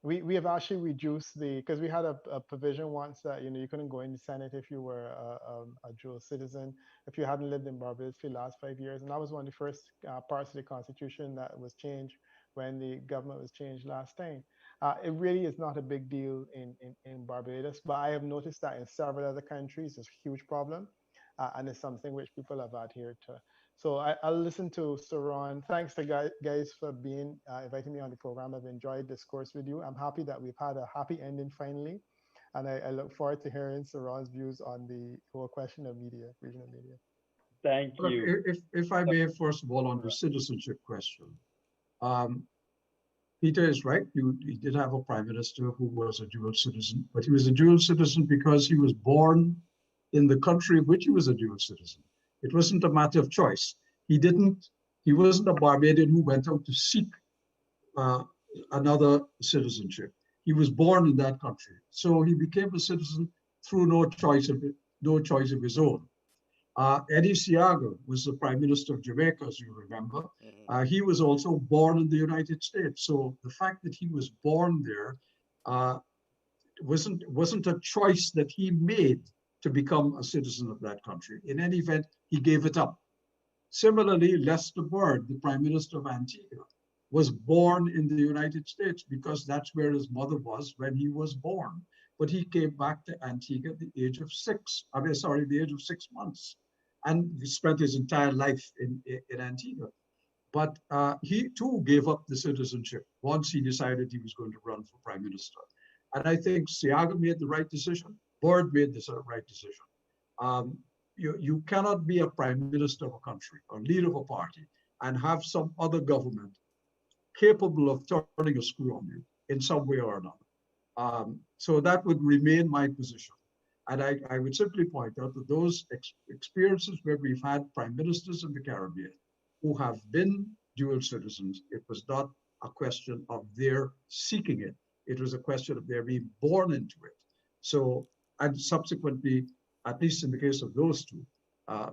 we have actually reduced the because we had a provision once that you couldn't go in the Senate if you were a dual citizen if you hadn't lived in Barbados for the last 5 years, and that was one of the first parts of the Constitution that was changed when the government was changed last time. It really is not a big deal in Barbados, but I have noticed that in several other countries, it's a huge problem, and it's something which people have adhered to. So I'll listen to Saron. Thanks to guys for being inviting me on the program. I've enjoyed this course with you. I'm happy that we've had a happy ending finally, and I look forward to hearing Saron's views on the whole question of media, regional media. Thank Look, you. if I may, first of all, on the citizenship question, um, Peter is right. He did have a prime minister who was a dual citizen, but he was a dual citizen because he was born in the country of which he was a dual citizen. It wasn't a matter of choice. He wasn't a Barbadian who went out to seek uh, another citizenship. He was born in that country. So he became a citizen through no choice of his own. Eddie Seaga was the Prime Minister of Jamaica, as you remember. He was also born in the United States. So the fact that he was born there uh, wasn't a choice that he made to become a citizen of that country. In any event, he gave it up. Similarly, Lester Bird, the Prime Minister of Antigua, was born in the United States because that's where his mother was when he was born. But he came back to Antigua at the age of the age of 6 months. And he spent his entire life in Antigua. But he too gave up the citizenship once he decided he was going to run for prime minister. And I think Seaga made the right decision. Bird made the right decision. You cannot be a prime minister of a country or leader of a party and have some other government capable of turning a screw on you in some way or another. So that would remain my position. And I would simply point out that those experiences where we've had prime ministers in the Caribbean who have been dual citizens, it was not a question of their seeking it. It was a question of their being born into it. So, and subsequently, at least in the case of those two,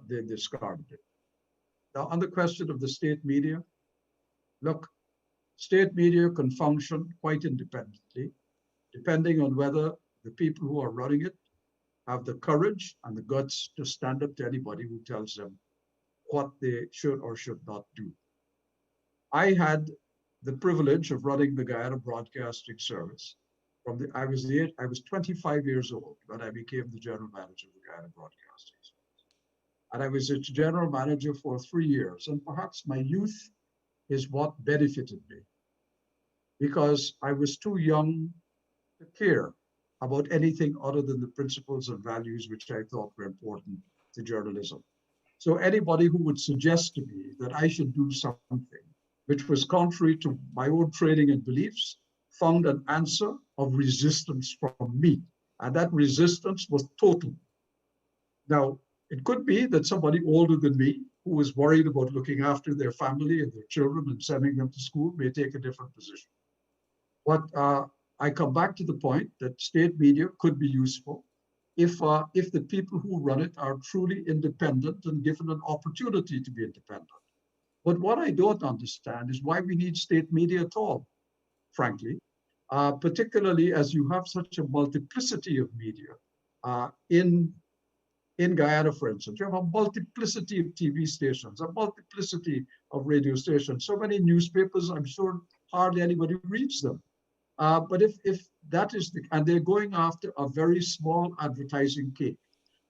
they discarded it. Now, on the question of the state media, look, state media can function quite independently, depending on whether the people who are running it have the courage and the guts to stand up to anybody who tells them what they should or should not do. I had the privilege of running the Guyana Broadcasting Service. I was 25 years old when I became the general manager of the Guyana Broadcasting Service. And I was its general manager for 3 years. And perhaps my youth is what benefited me because I was too young to care about anything other than the principles and values which I thought were important to journalism. So anybody who would suggest to me that I should do something which was contrary to my own training and beliefs found an answer of resistance from me. And that resistance was total. Now, it could be that somebody older than me who was worried about looking after their family and their children and sending them to school may take a different position. But I come back to the point that state media could be useful if the people who run it are truly independent and given an opportunity to be independent. But what I don't understand is why we need state media at all, frankly, particularly as you have such a multiplicity of media in Guyana, for instance. You have a multiplicity of TV stations, a multiplicity of radio stations, so many newspapers, I'm sure hardly anybody reads them. But if that is and they're going after a very small advertising cake,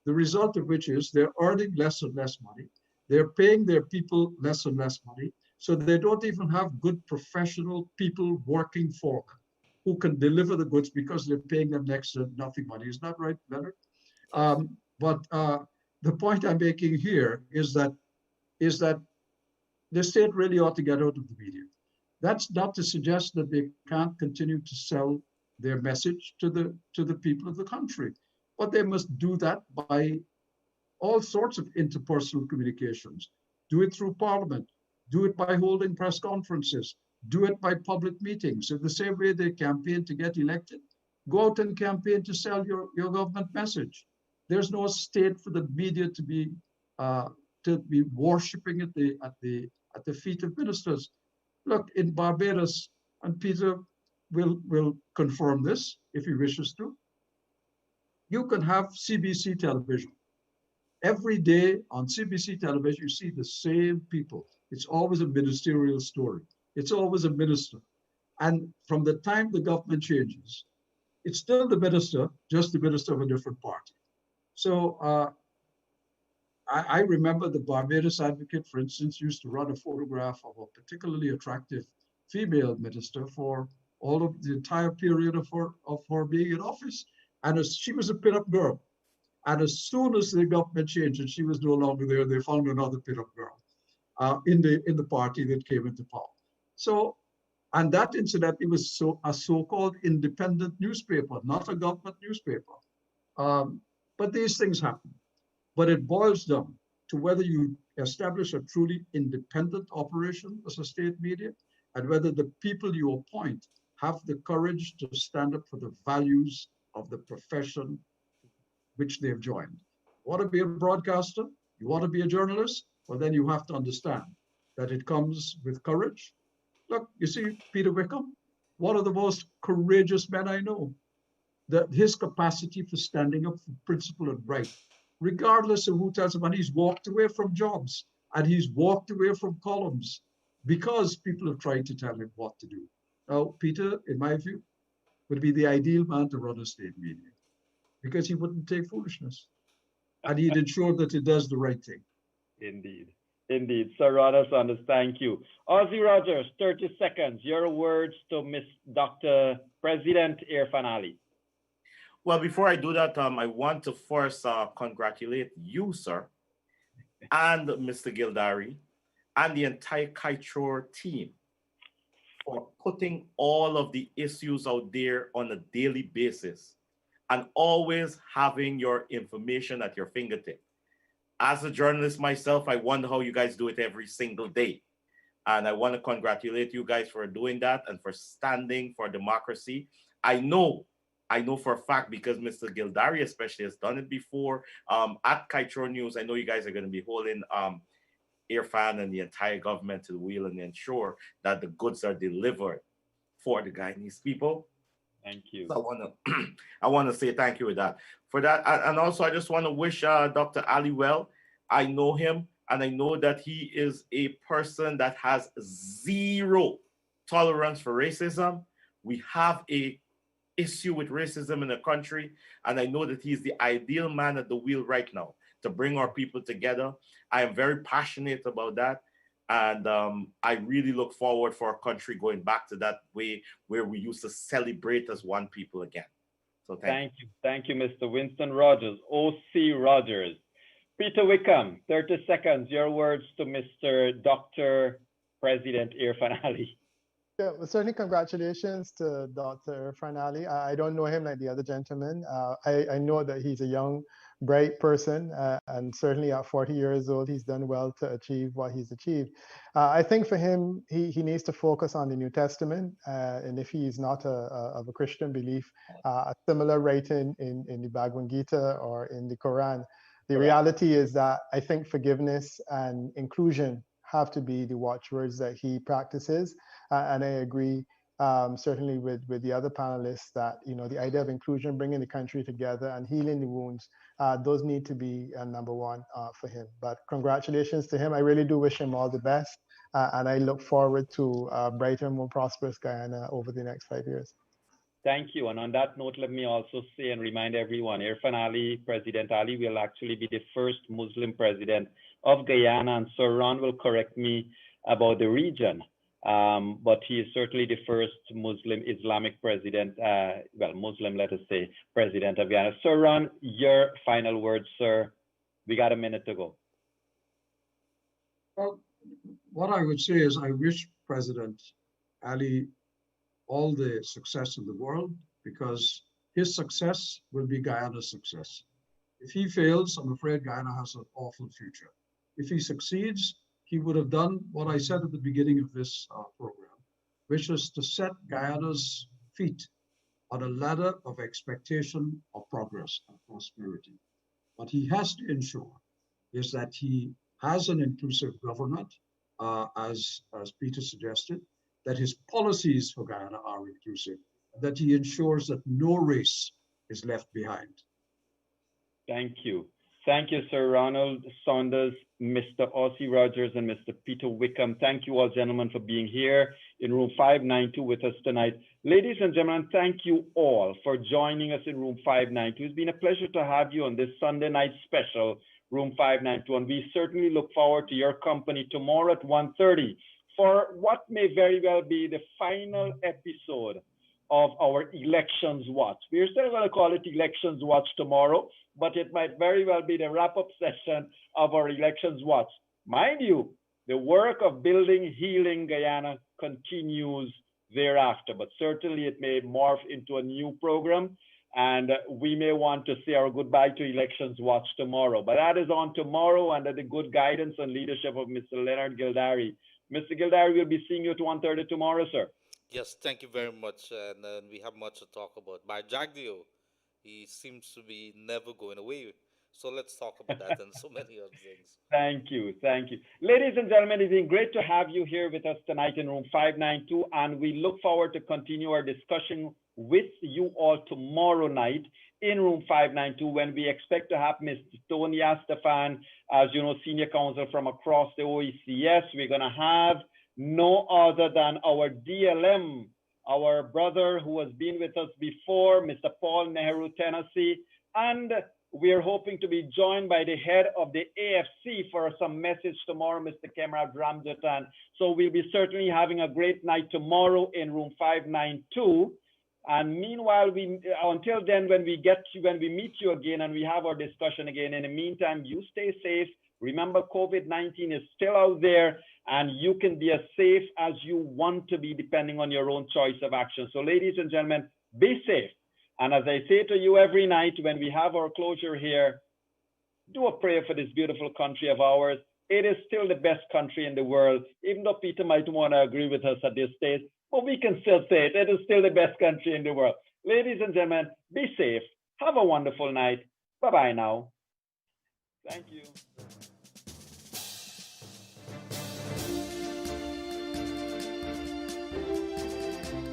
the result of which is they're earning less and less money. They're paying their people less and less money. So they don't even have good professional people working for them who can deliver the goods because they're paying them next to nothing money. Is that right, Leonard? But the point I'm making here is that the state really ought to get out of the media. That's not to suggest that they can't continue to sell their message to the people of the country, but they must do that by all sorts of interpersonal communications. Do it through Parliament. Do it by holding press conferences. Do it by public meetings. In the same way they campaign to get elected, go out and campaign to sell your government message. There's no state for the media to be worshipping at the feet of ministers. Look, in Barbados, and Peter will confirm this if he wishes to, you can have CBC television. Every day on CBC television, you see the same people. It's always a ministerial story. it's always a minister. And from the time the government changes, it's still the minister, just the minister of a different party. So I remember the Barbados Advocate, for instance, used to run a photograph of a particularly attractive female minister for all of the entire period of her being in office. And she was a pin-up girl. And as soon as the government changed and she was no longer there, they found another pin-up girl in the party that came into power. So, and that incidentally was a so-called independent newspaper, not a government newspaper. But these things happen. But it boils down to whether you establish a truly independent operation as a state media and whether the people you appoint have the courage to stand up for the values of the profession which they've joined. You want to be a broadcaster? You want to be a journalist? Well, then you have to understand that it comes with courage. Look, you see, Peter Wickham, one of the most courageous men I know, that his capacity for standing up for principle and right, regardless of who tells him, and he's walked away from jobs and he's walked away from columns because people have tried to tell him what to do. Now, Peter, in my view, would be the ideal man to run a state media because he wouldn't take foolishness and he'd ensure that it does the right thing. Indeed. Indeed. Sir Rhoda Saunders, thank you. Ozzy Rogers, 30 seconds. Your words to Miss Dr. President Irfan Ali. Well, before I do that, I want to first congratulate you, sir, and Mr. Gildarie, and the entire Kaieteur team for putting all of the issues out there on a daily basis and always having your information at your fingertip. As a journalist myself, I wonder how you guys do it every single day. And I want to congratulate you guys for doing that and for standing for democracy. I know for a fact, because Mr. Gildarie especially has done it before, at Kaieteur News, I know you guys are going to be holding Irfan and the entire government to the wheel and ensure that the goods are delivered for the Guyanese people. Thank you. So I want to say thank you for that. And also, I just want to wish Dr. Ali well. I know him, and I know that he is a person that has zero tolerance for racism. We have a issue with racism in the country, and I know that he's the ideal man at the wheel right now to bring our people together. I am very passionate about that. And I really look forward for our country going back to that way where we used to celebrate as one people again. So thank you. Thank you, Mr. Winston Rogers, O.C. Rogers. Peter Wickham, 30 seconds. Your words to Mr. Dr. President Irfan Ali. Yeah, well, certainly congratulations to Dr. Irfan Ali. I don't know him like the other gentlemen. I know that he's a young, bright person, and certainly at 40 years old, he's done well to achieve what he's achieved. I think for him, he needs to focus on the New Testament, and if he is not of a Christian belief, a similar writing in the Bhagavad Gita or in the Quran. The reality is that I think forgiveness and inclusion have to be the watchwords that he practices, and I agree certainly with the other panelists that the idea of inclusion, bringing the country together and healing the wounds, those need to be number one for him. But congratulations to him. I really do wish him all the best, and I look forward to a brighter, more prosperous Guyana over the next 5 years. Thank you. And on that note, let me also say and remind everyone, Irfan Ali, President Ali, will actually be the first Muslim president of Guyana, and Sir Ron will correct me about the region. But he is certainly the first Muslim Islamic president, Muslim, let us say, president of Guyana. Sir Ron, your final words, sir. We got a minute to go. Well, what I would say is I wish President Ali all the success in the world, because his success will be Guyana's success. If he fails, I'm afraid Guyana has an awful future. If he succeeds, he would have done what I said at the beginning of this program, which is to set Guyana's feet on a ladder of expectation of progress and prosperity. What he has to ensure is that he has an inclusive government, as Peter suggested, that his policies for Guyana are inclusive, that he ensures that no race is left behind. Thank you. Thank you, Sir Ronald Saunders, Mr. Ossie Rogers, and Mr. Peter Wickham. Thank you all, gentlemen, for being here in room 592 with us tonight. Ladies and gentlemen, thank you all for joining us in room 592. It's been a pleasure to have you on this Sunday night special, room 592, and we certainly look forward to your company tomorrow at 1:30 for what may very well be the final episode of our Elections Watch. We're still going to call it Elections Watch tomorrow, but it might very well be the wrap-up session of our Elections Watch. Mind you, the work of building, healing Guyana continues thereafter, but certainly it may morph into a new program, and we may want to say our goodbye to Elections Watch tomorrow. But that is on tomorrow under the good guidance and leadership of Mr. Leonard Gildarie. Mr. Gildarie, we'll be seeing you at 1:30 tomorrow, sir. Yes, thank you very much, and we have much to talk about. By Jagdeo, he seems to be never going away. So let's talk about that and so many other things. Thank you. Thank you. Ladies and gentlemen, it's been great to have you here with us tonight in room 592, and we look forward to continue our discussion with you all tomorrow night in room 592 when we expect to have Ms. Tony Astafan, as you know, senior counsel from across the OECS. We're going to have no other than our DLM, our brother who has been with us before, Mr. Paul Nehru, Tennessee, and we're hoping to be joined by the head of the AFC for some message tomorrow, Mr. Kemrad Ramjatan. So we'll be certainly having a great night tomorrow in room 592. And meanwhile, until then, when we meet you again and we have our discussion again, in the meantime, you stay safe. Remember, COVID-19 is still out there, and you can be as safe as you want to be depending on your own choice of action. So ladies and gentlemen, be safe. And as I say to you every night when we have our closure here, do a prayer for this beautiful country of ours. It is still the best country in the world, even though Peter might want to agree with us at this stage, but we can still say it. It is still the best country in the world. Ladies and gentlemen, be safe. Have a wonderful night. Bye-bye now. Thank you.